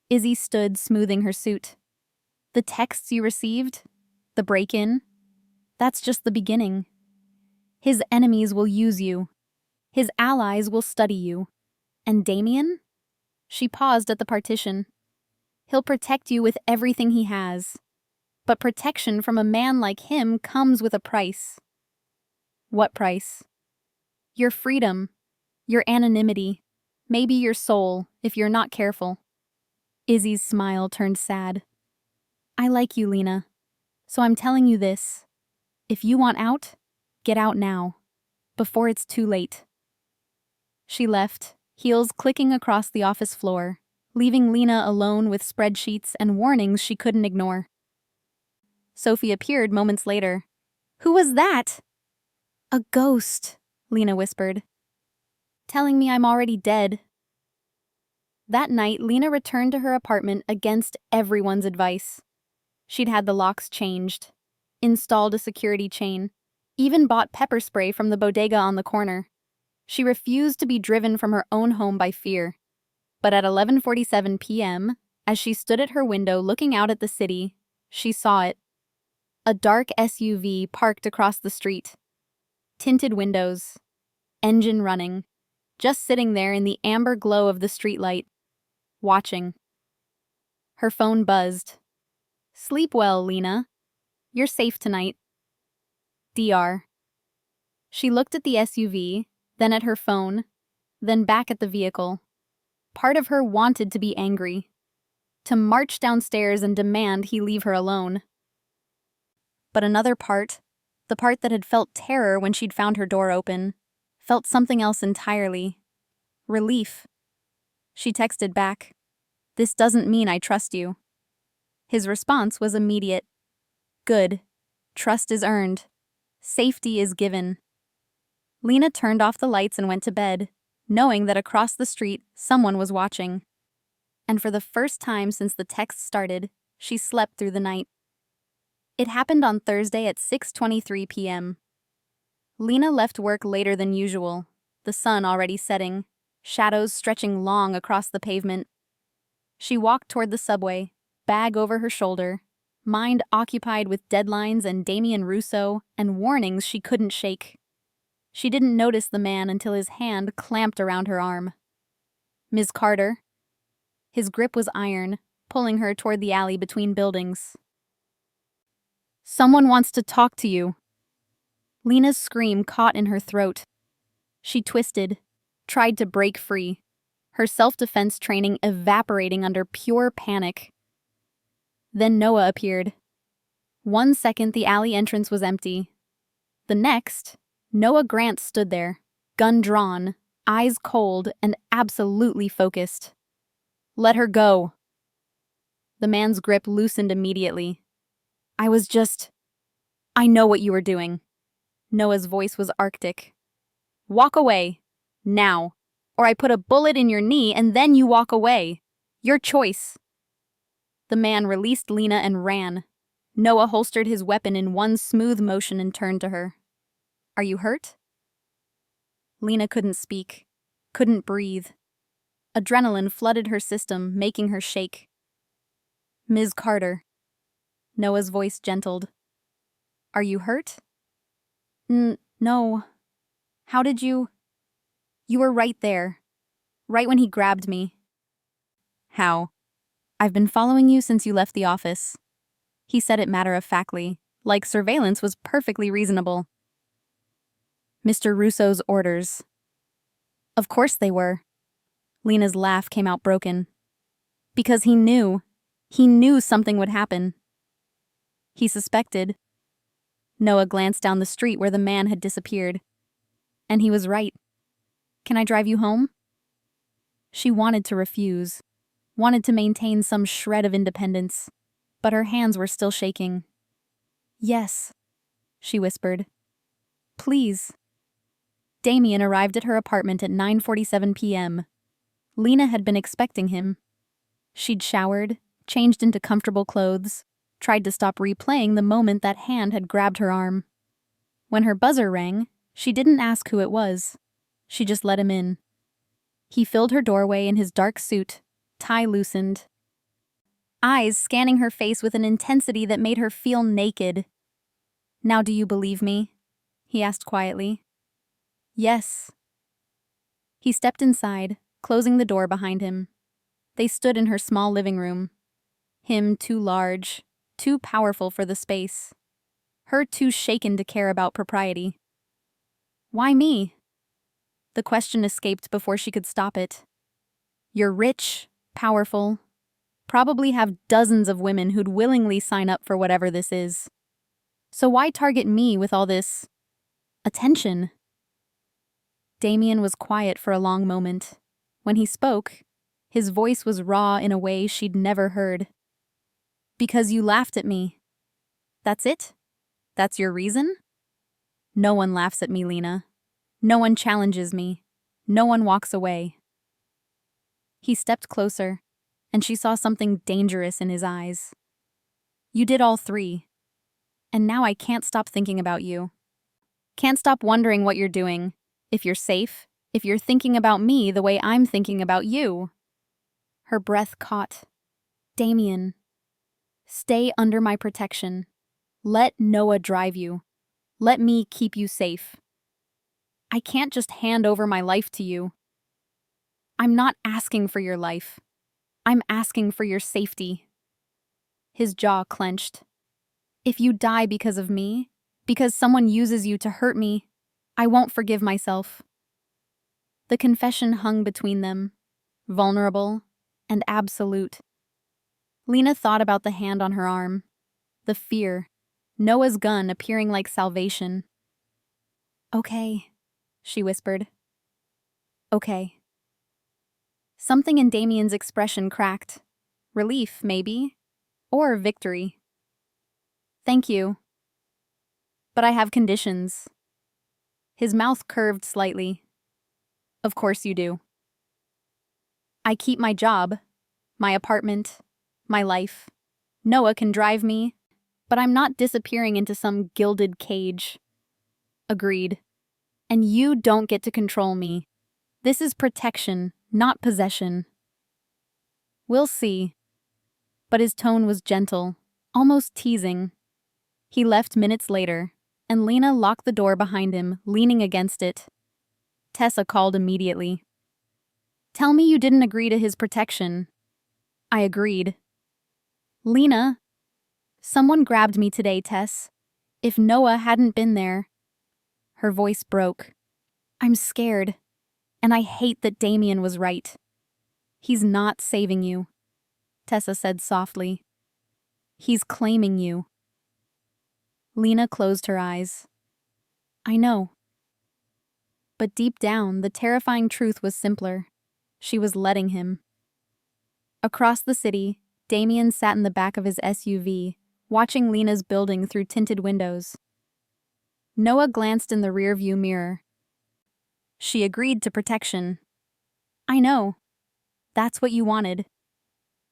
Izzy stood, smoothing her suit. The texts you received, the break-in, that's just the beginning. His enemies will use you. His allies will study you. And Damien? She paused at the partition. He'll protect you with everything he has. But protection from a man like him comes with a price. What price? Your freedom, your anonymity, maybe your soul, if you're not careful. Izzy's smile turned sad. I like you, Lena. So I'm telling you this. If you want out, get out now, before it's too late. She left, heels clicking across the office floor, leaving Lena alone with spreadsheets and warnings she couldn't ignore. Sophie appeared moments later. Who was that? A ghost, Lena whispered, telling me I'm already dead. That night, Lena returned to her apartment against everyone's advice. She'd had the locks changed, installed a security chain, even bought pepper spray from the bodega on the corner. She refused to be driven from her own home by fear. But at 11:47 p.m., as she stood at her window looking out at the city, she saw it. A dark SUV parked across the street. Tinted windows, engine running, just sitting there in the amber glow of the streetlight, watching. Her phone buzzed. Sleep well, Lena. You're safe tonight. DR. She looked at the SUV, then at her phone, then back at the vehicle. Part of her wanted to be angry, to march downstairs and demand he leave her alone. But another part, the part that had felt terror when she'd found her door open, felt something else entirely. Relief. She texted back, "This doesn't mean I trust you." His response was immediate. Good. Trust is earned. Safety is given. Lena turned off the lights and went to bed, knowing that across the street someone was watching. And for the first time since the text started, she slept through the night. It happened on Thursday at 6:23 p.m. Lena left work later than usual, the sun already setting, shadows stretching long across the pavement. She walked toward the subway, bag over her shoulder, mind occupied with deadlines and Damien Russo and warnings she couldn't shake. She didn't notice the man until his hand clamped around her arm. Ms. Carter. His grip was iron, pulling her toward the alley between buildings. Someone wants to talk to you. Lena's scream caught in her throat. She twisted, tried to break free, her self-defense training evaporating under pure panic. Then Noah appeared. 1 second, the alley entrance was empty. The next, Noah Grant stood there, gun drawn, eyes cold, and absolutely focused. Let her go. The man's grip loosened immediately. I know what you were doing. Noah's voice was arctic. Walk away. Now. Or I put a bullet in your knee and then you walk away. Your choice. The man released Lena and ran. Noah holstered his weapon in one smooth motion and turned to her. Are you hurt? Lena couldn't speak, couldn't breathe. Adrenaline flooded her system, making her shake. Ms. Carter. Noah's voice gentled. Are you hurt? No. How did you? You were right there. Right when he grabbed me. How? I've been following you since you left the office. He said it matter-of-factly, like surveillance was perfectly reasonable. Mr. Russo's orders. Of course they were. Lena's laugh came out broken. Because he knew. He knew something would happen. He suspected. Noah glanced down the street where the man had disappeared. And he was right. Can I drive you home? She wanted to refuse, wanted to maintain some shred of independence, but her hands were still shaking. Yes, she whispered. Please. Damien arrived at her apartment at 9:47 p.m. Lena had been expecting him. She'd showered, changed into comfortable clothes, tried to stop replaying the moment that hand had grabbed her arm. When her buzzer rang, she didn't ask who it was. She just let him in. He filled her doorway in his dark suit, tie loosened. Eyes scanning her face with an intensity that made her feel naked. Now do you believe me? He asked quietly. Yes. He stepped inside, closing the door behind him. They stood in her small living room. Him too large, too powerful for the space. Her too shaken to care about propriety. Why me? The question escaped before she could stop it. You're rich, powerful. Probably have dozens of women who'd willingly sign up for whatever this is. So why target me with all this attention? Damien was quiet for a long moment. When he spoke, his voice was raw in a way she'd never heard. Because you laughed at me. That's it? That's your reason? No one laughs at me, Lena. No one challenges me. No one walks away. He stepped closer, and she saw something dangerous in his eyes. You did all three. And now I can't stop thinking about you. Can't stop wondering what you're doing, if you're safe, if you're thinking about me the way I'm thinking about you. Her breath caught. Damien, stay under my protection. Let Noah drive you. Let me keep you safe. I can't just hand over my life to you. I'm not asking for your life. I'm asking for your safety. His jaw clenched. If you die because of me, because someone uses you to hurt me, I won't forgive myself. The confession hung between them, vulnerable and absolute. Lena thought about the hand on her arm, the fear, Noah's gun appearing like salvation. Okay, she whispered. Okay. Something in Damien's expression cracked. Relief, maybe, or victory. Thank you. But I have conditions. His mouth curved slightly. Of course you do. I keep my job, my apartment, my life. Noah can drive me, but I'm not disappearing into some gilded cage. Agreed. And you don't get to control me. This is protection, not possession. We'll see. But his tone was gentle, almost teasing. He left minutes later, and Lena locked the door behind him, leaning against it. Tessa called immediately. Tell me you didn't agree to his protection. I agreed. Lena, someone grabbed me today, Tess. If Noah hadn't been there. Her voice broke. I'm scared, and I hate that Damien was right. He's not saving you, Tessa said softly. He's claiming you. Lena closed her eyes. I know. But deep down, the terrifying truth was simpler. She was letting him. Across the city, Damien sat in the back of his SUV, watching Lena's building through tinted windows. Noah glanced in the rearview mirror. She agreed to protection. I know. That's what you wanted.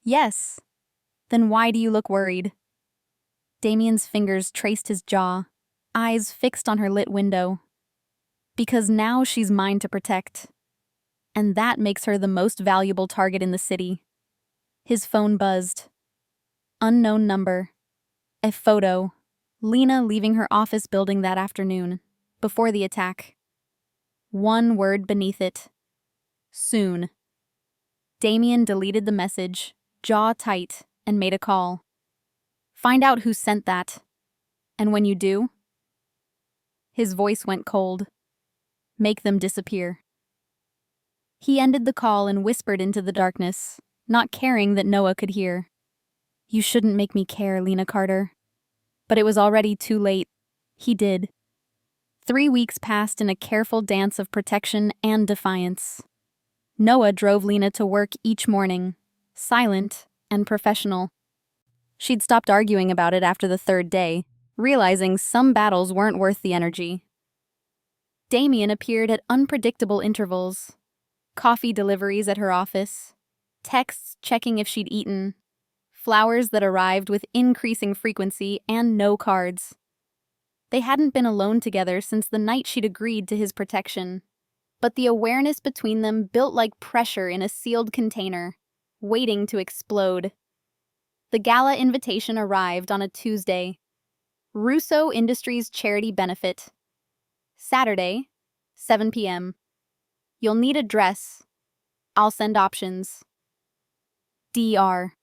Yes. Then why do you look worried? Damien's fingers traced his jaw, eyes fixed on her lit window. Because now she's mine to protect. And that makes her the most valuable target in the city. His phone buzzed. Unknown number. A photo. Lena leaving her office building that afternoon, before the attack. One word beneath it. Soon. Damien deleted the message, jaw tight, and made a call. Find out who sent that. And when you do, his voice went cold. Make them disappear. He ended the call and whispered into the darkness, not caring that Noah could hear. You shouldn't make me care, Lena Carter. But it was already too late. He did. 3 weeks passed in a careful dance of protection and defiance. Noah drove Lena to work each morning, silent and professional. She'd stopped arguing about it after the third day, realizing some battles weren't worth the energy. Damien appeared at unpredictable intervals. Coffee deliveries at her office, texts checking if she'd eaten, flowers that arrived with increasing frequency, and no cards. They hadn't been alone together since the night she'd agreed to his protection, but the awareness between them built like pressure in a sealed container, waiting to explode. The gala invitation arrived on a Tuesday. Russo Industries charity benefit. Saturday, 7 p.m. You'll need a dress. I'll send options. DR.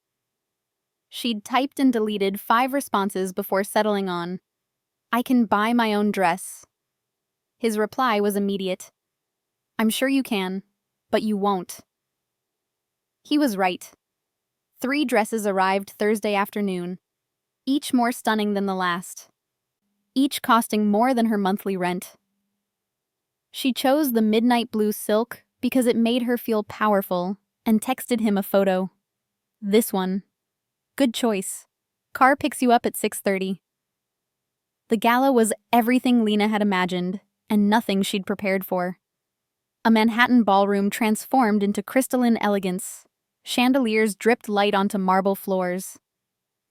She'd typed and deleted 5 responses before settling on, I can buy my own dress. His reply was immediate. I'm sure you can, but you won't. He was right. 3 dresses arrived Thursday afternoon, each more stunning than the last, each costing more than her monthly rent. She chose the midnight blue silk because it made her feel powerful and texted him a photo. This one. Good choice. Car picks you up at 6:30. The gala was everything Lena had imagined and nothing she'd prepared for. A Manhattan ballroom transformed into crystalline elegance. Chandeliers dripped light onto marble floors.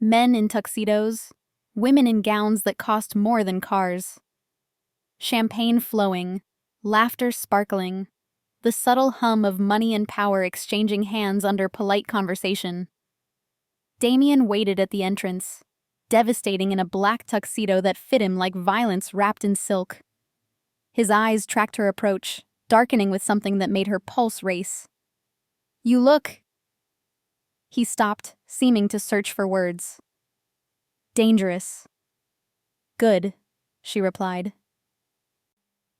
Men in tuxedos, women in gowns that cost more than cars. Champagne flowing, laughter sparkling, the subtle hum of money and power exchanging hands under polite conversation. Damien waited at the entrance, devastating in a black tuxedo that fit him like violence wrapped in silk. His eyes tracked her approach, darkening with something that made her pulse race. "You look..." He stopped, seeming to search for words. "Dangerous." "Good," she replied.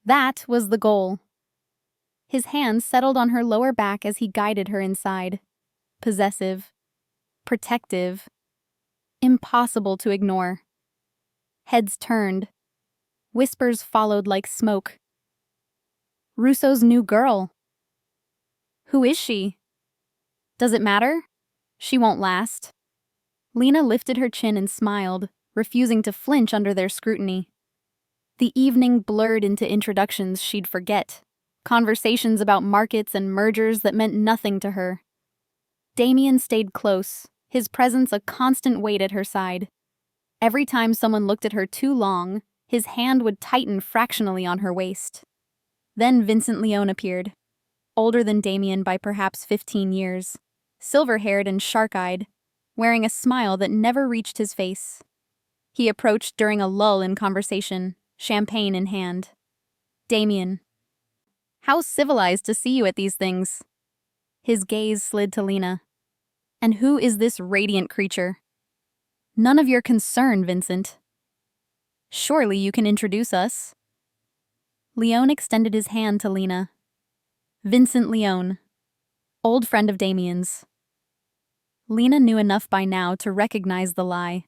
That was the goal. His hands settled on her lower back as he guided her inside. Possessive. Protective. Impossible to ignore. Heads turned. Whispers followed like smoke. "Russo's new girl." "Who is she?" "Does it matter?" "She won't last." Lena lifted her chin and smiled, refusing to flinch under their scrutiny. The evening blurred into introductions she'd forget, conversations about markets and mergers that meant nothing to her. Damien stayed close, his presence a constant weight at her side. Every time someone looked at her too long, his hand would tighten fractionally on her waist. Then Vincent Leone appeared, older than Damien by perhaps 15 years, silver-haired and shark-eyed, wearing a smile that never reached his face. He approached during a lull in conversation, champagne in hand. "Damien, how civilized to see you at these things." His gaze slid to Lena. "And who is this radiant creature?" "None of your concern, Vincent." "Surely you can introduce us." Leone extended his hand to Lena. "Vincent Leone, old friend of Damien's." Lena knew enough by now to recognize the lie.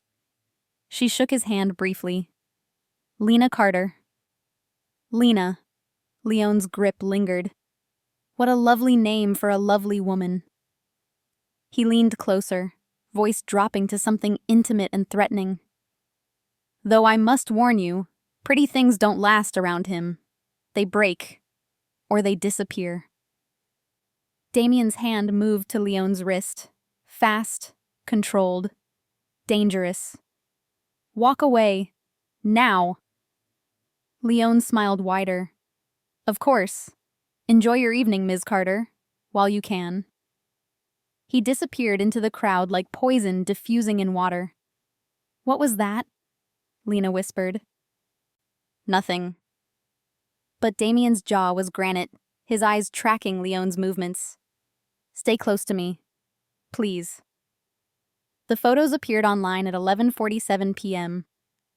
She shook his hand briefly. "Lena Carter." "Lena." Leone's grip lingered. What a lovely name for a lovely woman. He leaned closer, voice dropping to something intimate and threatening. "Though I must warn you, pretty things don't last around him. They break, or they disappear." Damien's hand moved to Leone's wrist. Fast, controlled, dangerous. "Walk away. Now." Leone smiled wider. "Of course. Enjoy your evening, Ms. Carter, while you can." He disappeared into the crowd like poison diffusing in water. "What was that?" Lena whispered. "Nothing." But Damien's jaw was granite, his eyes tracking Leone's movements. "Stay close to me. Please." The photos appeared online at 11:47 p.m.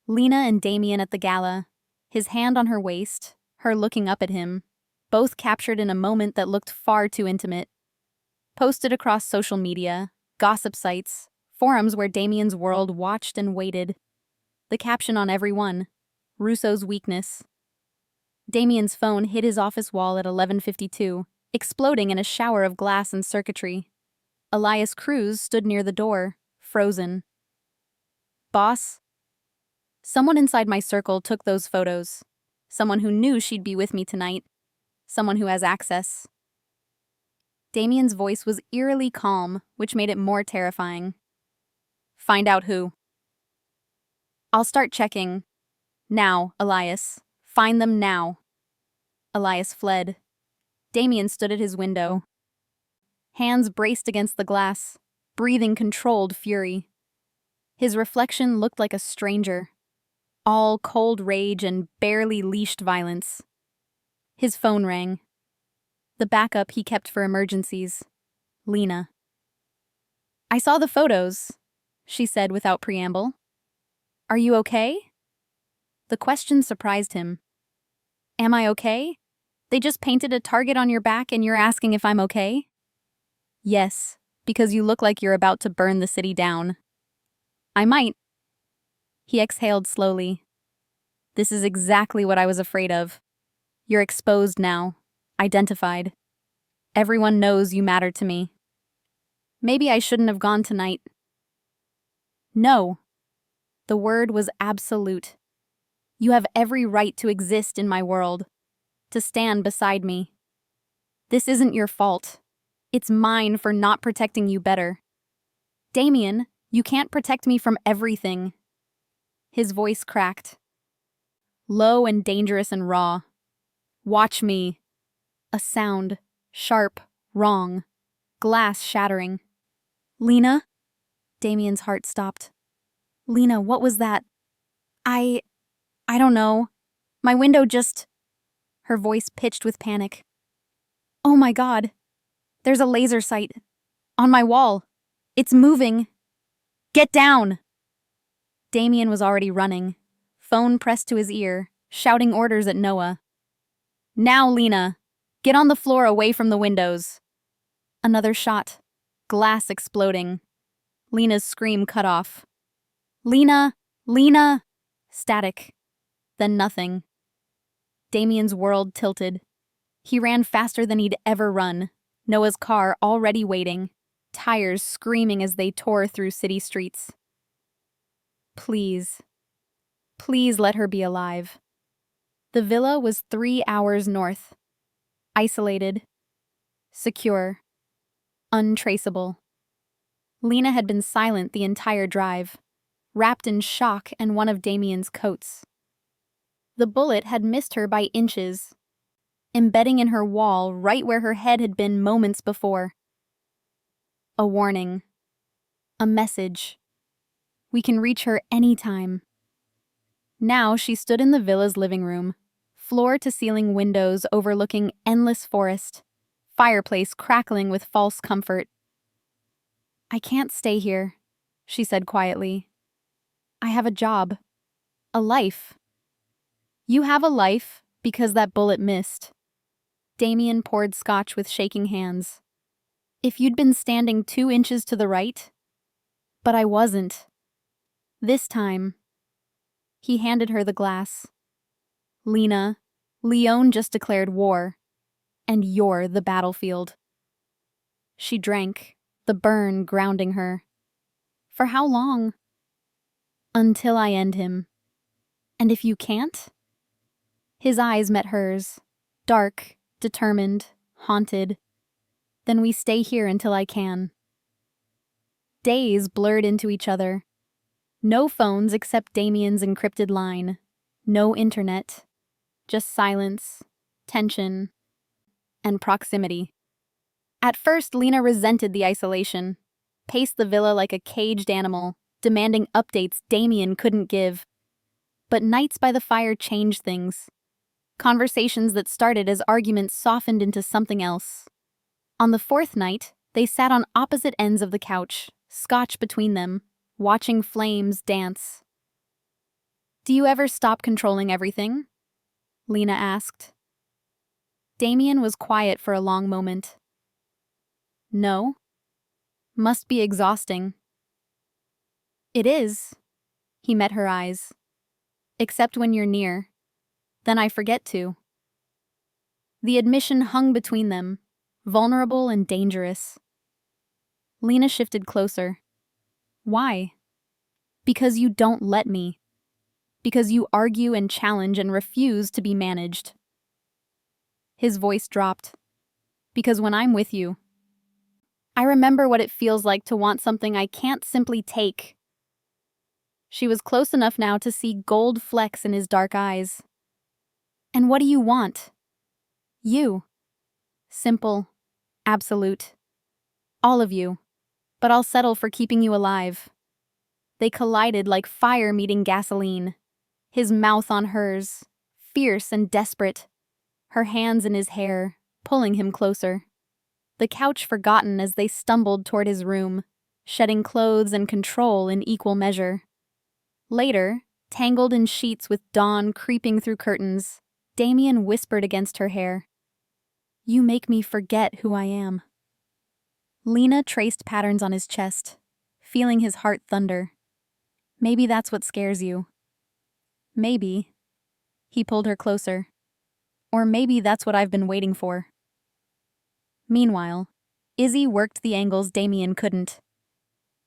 Lena and Damien at the gala, his hand on her waist, her looking up at him, both captured in a moment that looked far too intimate. Posted across social media, gossip sites, forums where Damien's world watched and waited. The caption on every one: "Russo's weakness." Damien's phone hit his office wall at 11:52, exploding in a shower of glass and circuitry. Elias Cruz stood near the door, frozen. "Boss?" "Someone inside my circle took those photos. Someone who knew she'd be with me tonight. Someone who has access." Damien's voice was eerily calm, which made it more terrifying. "Find out who." "I'll start checking. Now, Elias. Find them now." Elias fled. Damien stood at his window. Hands braced against the glass, breathing controlled fury. His reflection looked like a stranger, all cold rage and barely leashed violence. His phone rang. The backup he kept for emergencies. Lena. "I saw the photos," she said without preamble. "Are you okay?" The question surprised him. "Am I okay? They just painted a target on your back and you're asking if I'm okay?" "Yes, Because you look like you're about to burn the city down. I might. He exhaled slowly. This is exactly what I was afraid of. You're exposed now. Identified. Everyone knows you matter to me. Maybe I shouldn't have gone tonight. No. The word was absolute. You have every right to exist in my world, to stand beside me. This isn't your fault. It's mine for not protecting you better. Damien, you can't protect me from everything. His voice cracked. Low and dangerous and raw. Watch me. A sound. Sharp. Wrong. Glass shattering. Lena? Damien's heart stopped. Lena, what was that? I don't know. My window just... Her voice pitched with panic. Oh my God. There's a laser sight. On my wall. It's moving. Get down! Damien was already running, phone pressed to his ear, shouting orders at Noah. Now, Lena! Get on the floor away from the windows. Another shot. Glass exploding. Lena's scream cut off. Lena! Lena! Static. Then nothing. Damien's world tilted. He ran faster than he'd ever run, Noah's car already waiting, tires screaming as they tore through city streets. Please. Please let her be alive. The villa was 3 hours north. Isolated. Secure. Untraceable. Lena had been silent the entire drive, wrapped in shock and one of Damien's coats. The bullet had missed her by inches, embedding in her wall right where her head had been moments before. A warning. A message. We can reach her anytime. Now she stood in the villa's living room, floor-to-ceiling windows overlooking endless forest, fireplace crackling with false comfort. I can't stay here, she said quietly. I have a job. A life. You have a life because that bullet missed. Damien poured scotch with shaking hands. If you'd been standing 2 inches to the right. But I wasn't. This time. He handed her the glass. Lena, Leon just declared war. And you're the battlefield. She drank, the burn grounding her. For how long? Until I end him. And if you can't? His eyes met hers, dark, determined, haunted. Then we stay here until I can. Days blurred into each other. No phones except Damien's encrypted line. No internet. Just silence, tension, and proximity. At first, Lena resented the isolation, paced the villa like a caged animal, demanding updates Damien couldn't give. But nights by the fire changed things. Conversations that started as arguments softened into something else. On the 4th night, they sat on opposite ends of the couch, scotch between them, watching flames dance. Do you ever stop controlling everything? Lena asked. Damien was quiet for a long moment. No. Must be exhausting. It is. He met her eyes. Except when you're near. Then I forget to. The admission hung between them, vulnerable and dangerous. Lena shifted closer. Why? Because you don't let me. Because you argue and challenge and refuse to be managed. His voice dropped. Because when I'm with you, I remember what it feels like to want something I can't simply take. She was close enough now to see gold flecks in his dark eyes. And what do you want? You. Simple. Absolute. All of you. But I'll settle for keeping you alive. They collided like fire meeting gasoline. His mouth on hers, fierce and desperate. Her hands in his hair, pulling him closer. The couch forgotten as they stumbled toward his room, shedding clothes and control in equal measure. Later, tangled in sheets with dawn creeping through curtains, Damien whispered against her hair. You make me forget who I am. Lena traced patterns on his chest, feeling his heart thunder. Maybe that's what scares you. Maybe. He pulled her closer. Or maybe that's what I've been waiting for. Meanwhile, Izzy worked the angles Damien couldn't.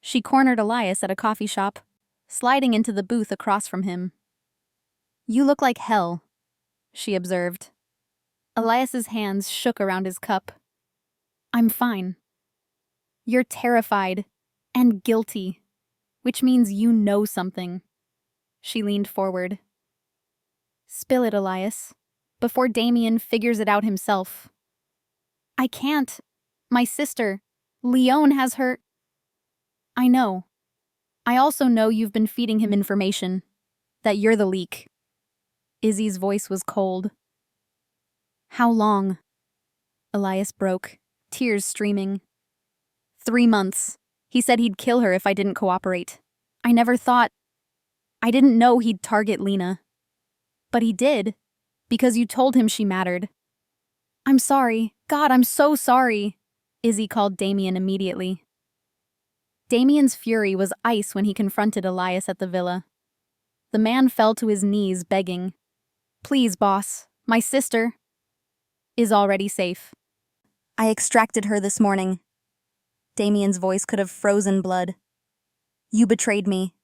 She cornered Elias at a coffee shop, sliding into the booth across from him. "You look like hell," she observed. Elias's hands shook around his cup. "I'm fine." "You're terrified and guilty, which means you know something." She leaned forward. "Spill it, Elias, before Damien figures it out himself." "I can't. My sister, Leone, has her—" "I know. I also know you've been feeding him information. That you're the leak." Izzy's voice was cold. "How long?" Elias broke, tears streaming. 3 months. He said he'd kill her if I didn't cooperate. I didn't know he'd target Lena. But he did, because you told him she mattered." "I'm sorry. God, I'm so sorry," Izzy called Damien immediately. Damien's fury was ice when he confronted Elias at the villa. The man fell to his knees begging, "Please, boss, my sister is already safe." "I extracted her this morning." Damien's voice could have frozen blood. "You betrayed me.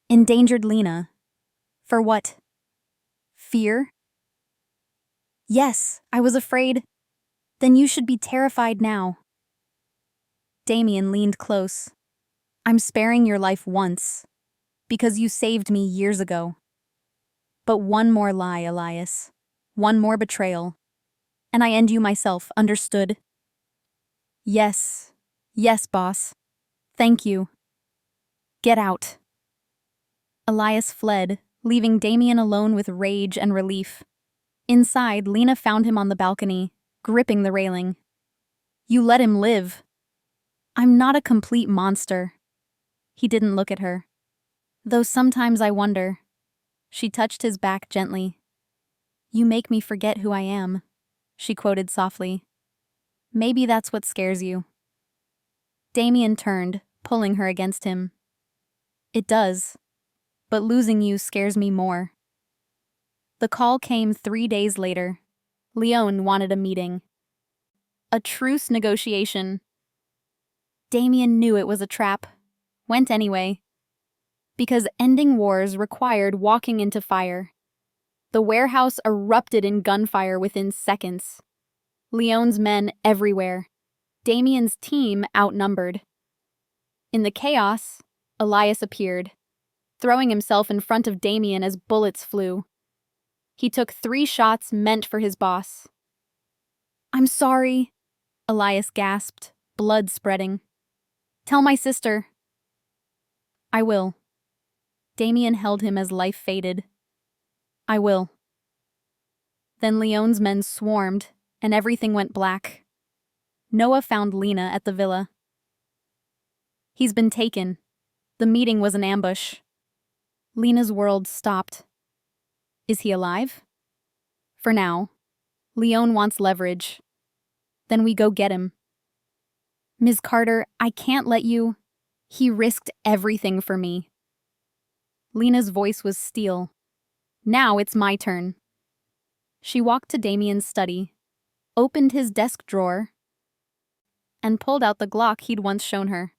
Endangered Lena. For what? Fear?" "Yes, I was afraid." "Then you should be terrified now." Damien leaned close. "I'm sparing your life once, because you saved me years ago. But one more lie, Elias. One more betrayal. And I end you myself, understood?" "Yes. Yes, boss. Thank you. Get out." Elias fled, leaving Damien alone with rage and relief. Inside, Lena found him on the balcony, gripping the railing. "You let him live." "I'm not a complete monster." He didn't look at her. "Though sometimes I wonder." She touched his back gently. "You make me forget who I am," she quoted softly. "Maybe that's what scares you." Damien turned, pulling her against him. "It does. But losing you scares me more." The call came 3 days later. Leone wanted a meeting. A truce negotiation. Damien knew it was a trap. Went anyway. Because ending wars required walking into fire. The warehouse erupted in gunfire within seconds. Leone's men everywhere. Damien's team outnumbered. In the chaos, Elias appeared, throwing himself in front of Damien as bullets flew. He took 3 shots meant for his boss. "I'm sorry," Elias gasped, blood spreading. "Tell my sister." "I will." Damien held him as life faded. "I will." Then Leone's men swarmed, and everything went black. Noah found Lena at the villa. "He's been taken. The meeting was an ambush." Lena's world stopped. "Is he alive?" "For now. Leone wants leverage. Then we go get him." "Ms. Carter, I can't let you—" "He risked everything for me." Lena's voice was steel. "Now it's my turn." She walked to Damien's study, opened his desk drawer, and pulled out the Glock he'd once shown her.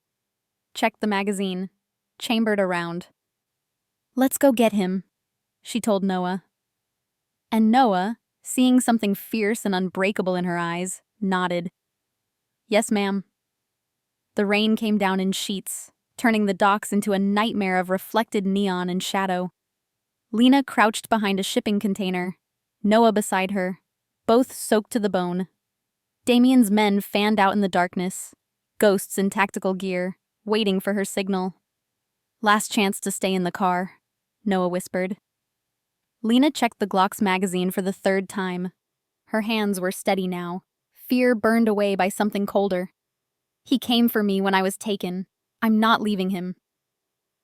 Checked the magazine, chambered around. "Let's go get him," she told Noah. And Noah, seeing something fierce and unbreakable in her eyes, nodded. "Yes, ma'am." The rain came down in sheets, turning the docks into a nightmare of reflected neon and shadow. Lena crouched behind a shipping container, Noah beside her, both soaked to the bone. Damien's men fanned out in the darkness, ghosts in tactical gear, waiting for her signal. "Last chance to stay in the car," Noah whispered. Lena checked the Glock's magazine for the 3rd time. Her hands were steady now, fear burned away by something colder. "He came for me when I was taken. I'm not leaving him."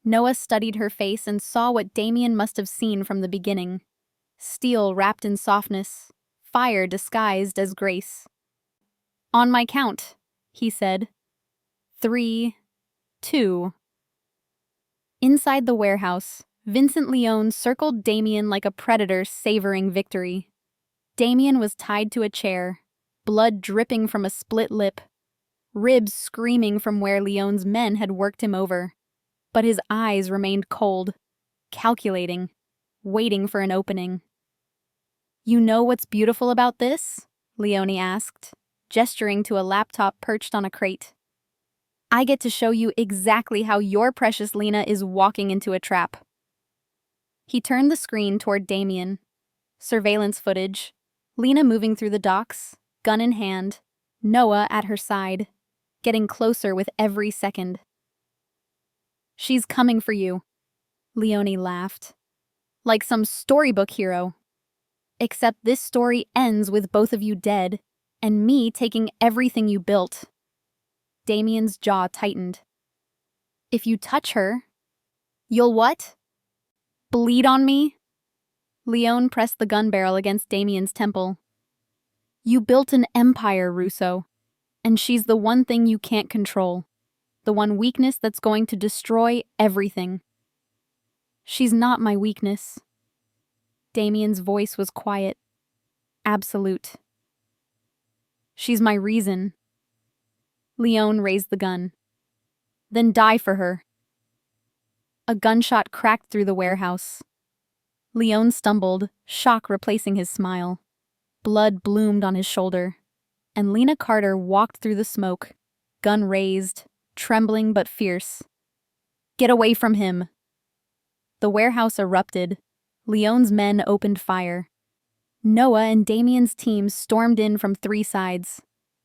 Noah studied her face and saw what Damien must have seen from the beginning. Steel wrapped in softness, fire disguised as grace. "On my count," he said. 3, 2. Inside the warehouse, Vincent Leone circled Damien like a predator savoring victory. Damien was tied to a chair, blood dripping from a split lip, ribs screaming from where Leone's men had worked him over. But his eyes remained cold, calculating, waiting for an opening. "You know what's beautiful about this?" Leone asked, gesturing to a laptop perched on a crate. "I get to show you exactly how your precious Lena is walking into a trap." He turned the screen toward Damien. Surveillance footage. Lena moving through the docks, gun in hand, Noah at her side, getting closer with every second. "She's coming for you," Leone laughed. "Like some storybook hero. Except this story ends with both of you dead, and me taking everything you built." Damien's jaw tightened. "If you touch her, you'll what? Bleed on me?" Leone pressed the gun barrel against Damien's temple. "You built an empire, Russo, and she's the one thing you can't control. The one weakness that's going to destroy everything." "She's not my weakness." Damien's voice was quiet, absolute. "She's my reason." Leone raised the gun. "Then die for her." A gunshot cracked through the warehouse. Leone stumbled, shock replacing his smile. Blood bloomed on his shoulder, and Lena Carter walked through the smoke, gun raised, trembling but fierce. "Get away from him!" The warehouse erupted. Leone's men opened fire. Noah and Damien's team stormed in from 3 sides.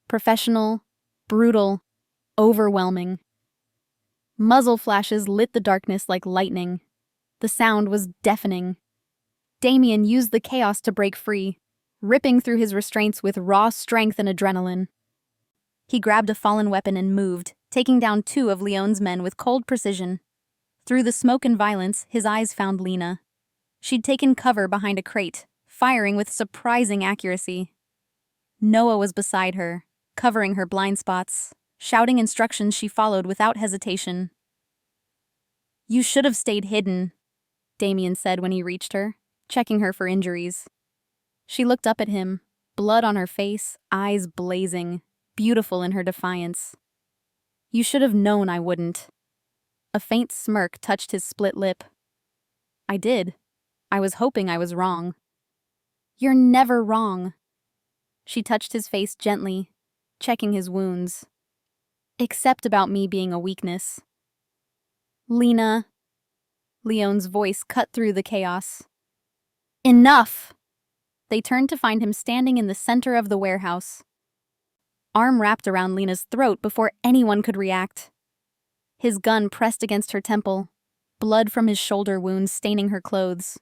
Professional, brutal, overwhelming. Muzzle flashes lit the darkness like lightning. The sound was deafening. Damien used the chaos to break free, ripping through his restraints with raw strength and adrenaline. He grabbed a fallen weapon and moved, taking down 2 of Leone's men with cold precision. Through the smoke and violence, his eyes found Lena. She'd taken cover behind a crate, firing with surprising accuracy. Noah was beside her, covering her blind spots, shouting instructions she followed without hesitation. "You should have stayed hidden," Damien said when he reached her, checking her for injuries. She looked up at him, blood on her face, eyes blazing, beautiful in her defiance. "You should have known I wouldn't." A faint smirk touched his split lip. "I did. I was hoping I was wrong." "You're never wrong." She touched his face gently, checking his wounds. "Except about me being a weakness." "Lena." Leone's voice cut through the chaos. "Enough!" They turned to find him standing in the center of the warehouse. Arm wrapped around Lena's throat before anyone could react. His gun pressed against her temple, blood from his shoulder wounds staining her clothes.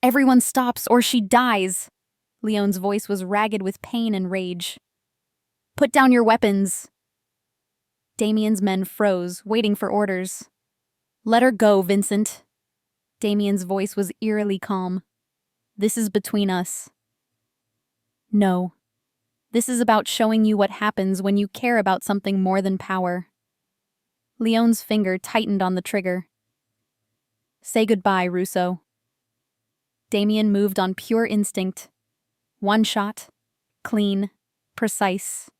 "Everyone stops or she dies!" Leone's voice was ragged with pain and rage. "Put down your weapons!" Damien's men froze, waiting for orders. "Let her go, Vincent." Damien's voice was eerily calm. "This is between us." "No. This is about showing you what happens when you care about something more than power." Leone's finger tightened on the trigger. "Say goodbye, Russo." Damien moved on pure instinct. One shot. Clean. Precise.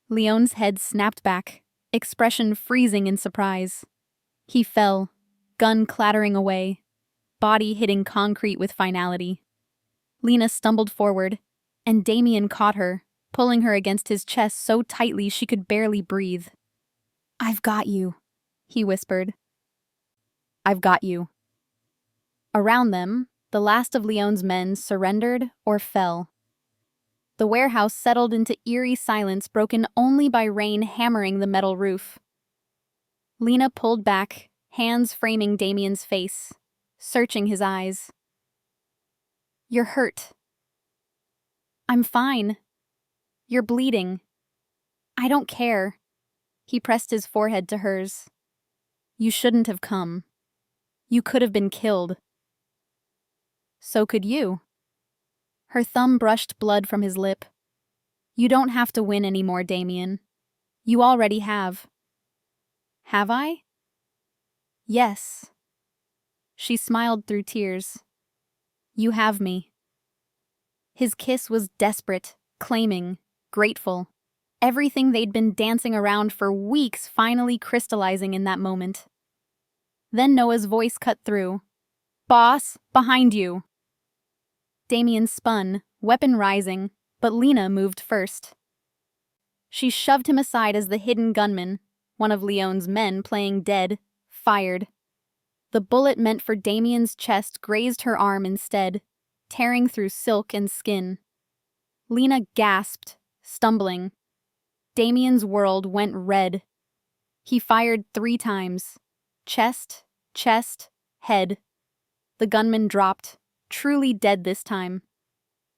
Leone's head snapped back, expression freezing in surprise. He fell, gun clattering away, body hitting concrete with finality. Lena stumbled forward, and Damien caught her, pulling her against his chest so tightly she could barely breathe. "I've got you," he whispered. "I've got you." Around them, the last of Leone's men surrendered or fell. The warehouse settled into eerie silence broken only by rain hammering the metal roof. Lena pulled back, hands framing Damien's face, searching his eyes. "You're hurt." "I'm fine. You're bleeding." "I don't care." He pressed his forehead to hers. "You shouldn't have come. You could have been killed." "So could you." Her thumb brushed blood from his lip. "You don't have to win anymore, Damien. You already have." Have I? Yes. She smiled through tears. You have me. His kiss was desperate, claiming, grateful. Everything they'd been dancing around for weeks finally crystallizing in that moment. Then Noah's voice cut through. Boss, behind you! Damien spun, weapon rising, but Lena moved first. She shoved him aside as the hidden gunman, one of Leon's men playing dead, fired. The bullet meant for Damien's chest grazed her arm instead, tearing through silk and skin. Lena gasped, stumbling. Damien's world went red. He fired 3 times. Chest, head. The gunman dropped, truly dead this time.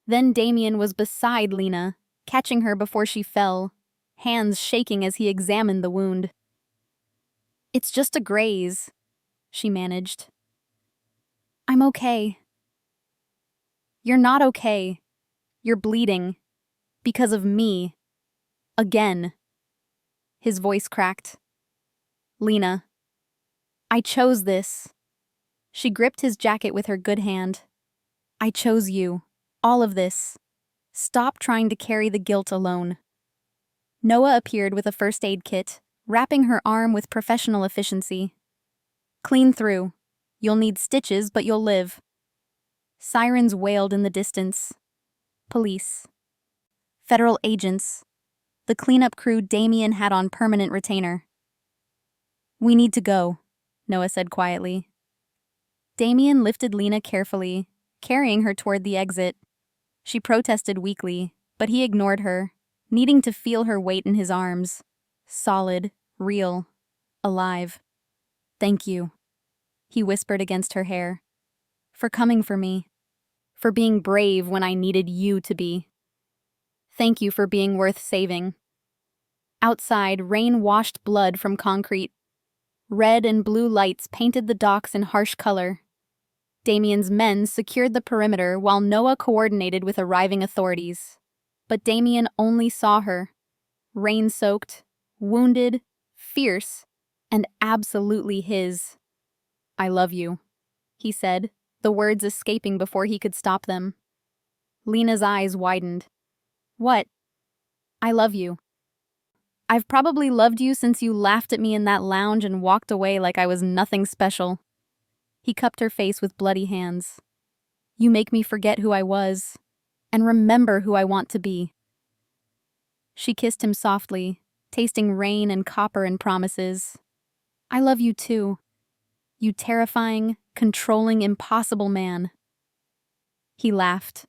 Then Damien was beside Lena, catching her before she fell, hands shaking as he examined the wound. It's just a graze, she managed. I'm okay. You're not okay. You're bleeding. Because of me. Again. His voice cracked. Lena. I chose this. She gripped his jacket with her good hand. I chose you. All of this. Stop trying to carry the guilt alone. Noah appeared with a first aid kit, wrapping her arm with professional efficiency. Clean through. You'll need stitches, but you'll live. Sirens wailed in the distance. Police. Federal agents. The cleanup crew Damien had on permanent retainer. We need to go, Noah said quietly. Damien lifted Lena carefully, carrying her toward the exit. She protested weakly, but he ignored her, needing to feel her weight in his arms. Solid, real, alive. Thank you, he whispered against her hair. For coming for me. For being brave when I needed you to be. Thank you for being worth saving. Outside, rain washed blood from concrete. Red and blue lights painted the docks in harsh color. Damien's men secured the perimeter while Noah coordinated with arriving authorities. But Damien only saw her. Rain-soaked, wounded, fierce, and absolutely his. I love you, he said, the words escaping before he could stop them. Lena's eyes widened. What? I love you. I've probably loved you since you laughed at me in that lounge and walked away like I was nothing special. He cupped her face with bloody hands. You make me forget who I was, and remember who I want to be. She kissed him softly, tasting rain and copper and promises. I love you too. You terrifying, controlling, impossible man. He laughed,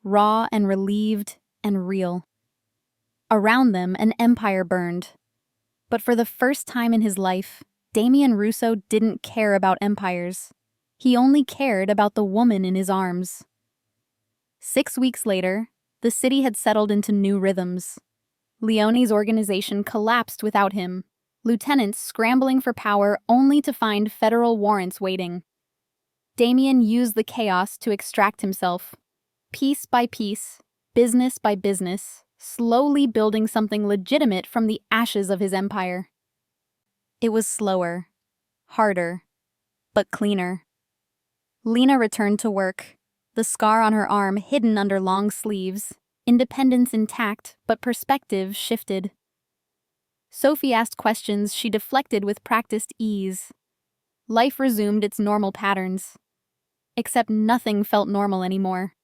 raw and relieved and real. Around them, an empire burned. But for the first time in his life, Damien Russo didn't care about empires. He only cared about the woman in his arms. 6 weeks later, the city had settled into new rhythms. Leone's organization collapsed without him, lieutenants scrambling for power only to find federal warrants waiting. Damien used the chaos to extract himself, piece by piece, business by business, slowly building something legitimate from the ashes of his empire. It was slower, harder, but cleaner. Lena returned to work, the scar on her arm hidden under long sleeves, independence intact, but perspective shifted. Sophie asked questions she deflected with practiced ease. Life resumed its normal patterns. Except nothing felt normal anymore.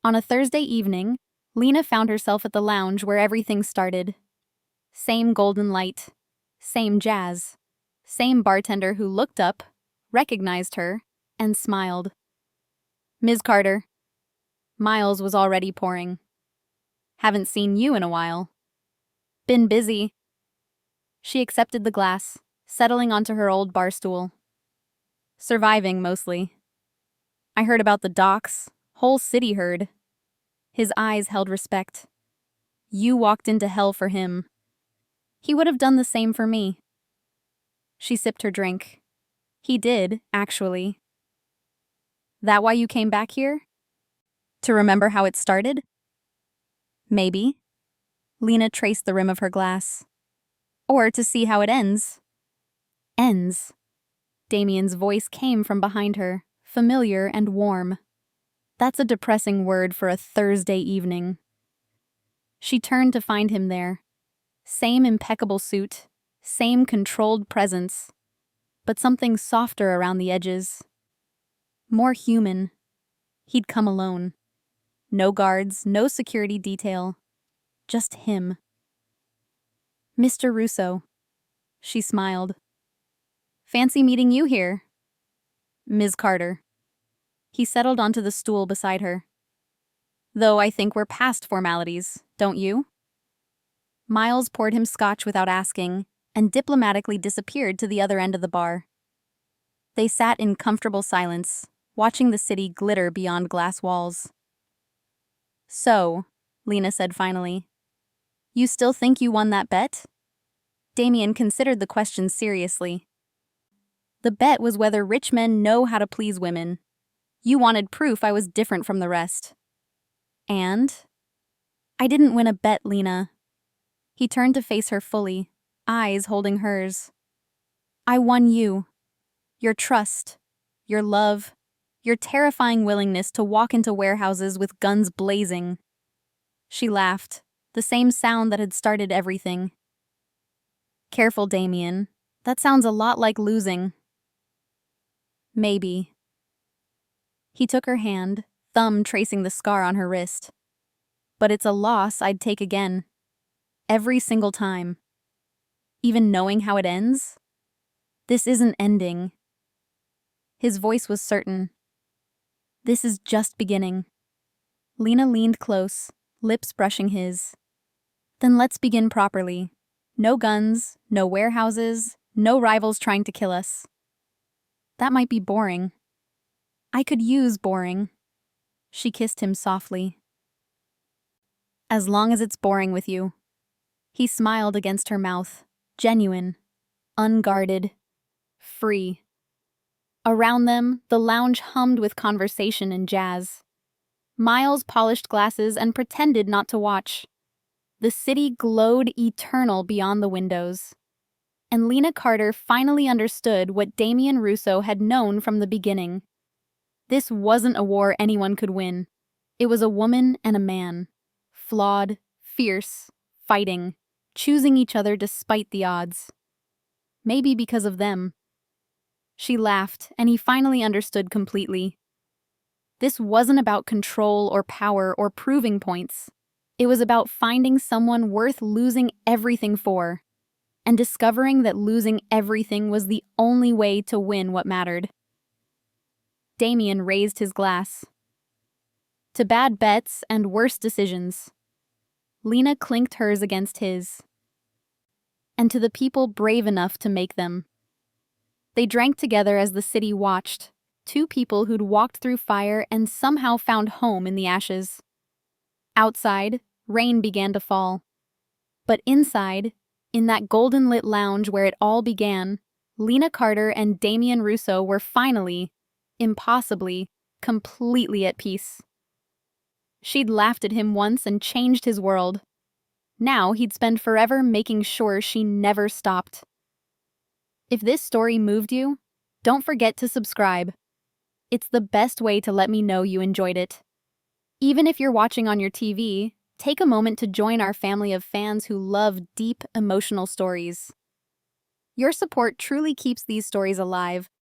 On a Thursday evening, Lena found herself at the lounge where everything started. Same golden light, same jazz, same bartender who looked up, recognized her, and smiled. Ms. Carter. Miles was already pouring. Haven't seen you in a while. Been busy. She accepted the glass, settling onto her old bar stool. Surviving, mostly. I heard about the docks. Whole city heard. His eyes held respect. You walked into hell for him. He would have done the same for me. She sipped her drink. He did, actually. That why you came back here? To remember how it started? Maybe. Lena traced the rim of her glass. Or to see how it ends, Ends. Damien's voice came from behind her, familiar and warm. That's a depressing word for a Thursday evening. She turned to find him there. Same impeccable suit, same controlled presence, but something softer around the edges. More human. He'd come alone. No guards, no security detail. Just him. Mr. Russo. She smiled. Fancy meeting you here. Ms. Carter. He settled onto the stool beside her. Though I think we're past formalities, don't you? Miles poured him scotch without asking, and diplomatically disappeared to the other end of the bar. They sat in comfortable silence, watching the city glitter beyond glass walls. So, Lena said finally, you still think you won that bet? Damien considered the question seriously. The bet was whether rich men know how to please women. You wanted proof I was different from the rest. And? I didn't win a bet, Lena. He turned to face her fully, eyes holding hers. I won you. Your trust, your love, your terrifying willingness to walk into warehouses with guns blazing. She laughed, the same sound that had started everything. Careful, Damien. That sounds a lot like losing. Maybe. He took her hand, thumb tracing the scar on her wrist. But it's a loss I'd take again. Every single time. Even knowing how it ends? This isn't ending. His voice was certain. This is just beginning. Lena leaned close, lips brushing his. Then let's begin properly. No guns, no warehouses, no rivals trying to kill us. That might be boring. I could use boring. She kissed him softly. As long as it's boring with you. He smiled against her mouth, genuine, unguarded, free. Around them, the lounge hummed with conversation and jazz. Miles polished glasses and pretended not to watch. The city glowed eternal beyond the windows. And Lena Carter finally understood what Damien Russo had known from the beginning. This wasn't a war anyone could win. It was a woman and a man. Flawed, fierce, fighting, choosing each other despite the odds. Maybe because of them. She laughed, and he finally understood completely. This wasn't about control or power or proving points. It was about finding someone worth losing everything for, and discovering that losing everything was the only way to win what mattered. Damien raised his glass. To bad bets and worse decisions. Lena clinked hers against his. And to the people brave enough to make them. They drank together as the city watched, two people who'd walked through fire and somehow found home in the ashes. Outside, rain began to fall. But inside, in that golden-lit lounge where it all began, Lena Carter and Damien Russo were finally, impossibly, completely at peace. She'd laughed at him once and changed his world. Now he'd spend forever making sure she never stopped. If this story moved you, don't forget to subscribe. It's the best way to let me know you enjoyed it. Even if you're watching on your TV, take a moment to join our family of fans who love deep, emotional stories. Your support truly keeps these stories alive.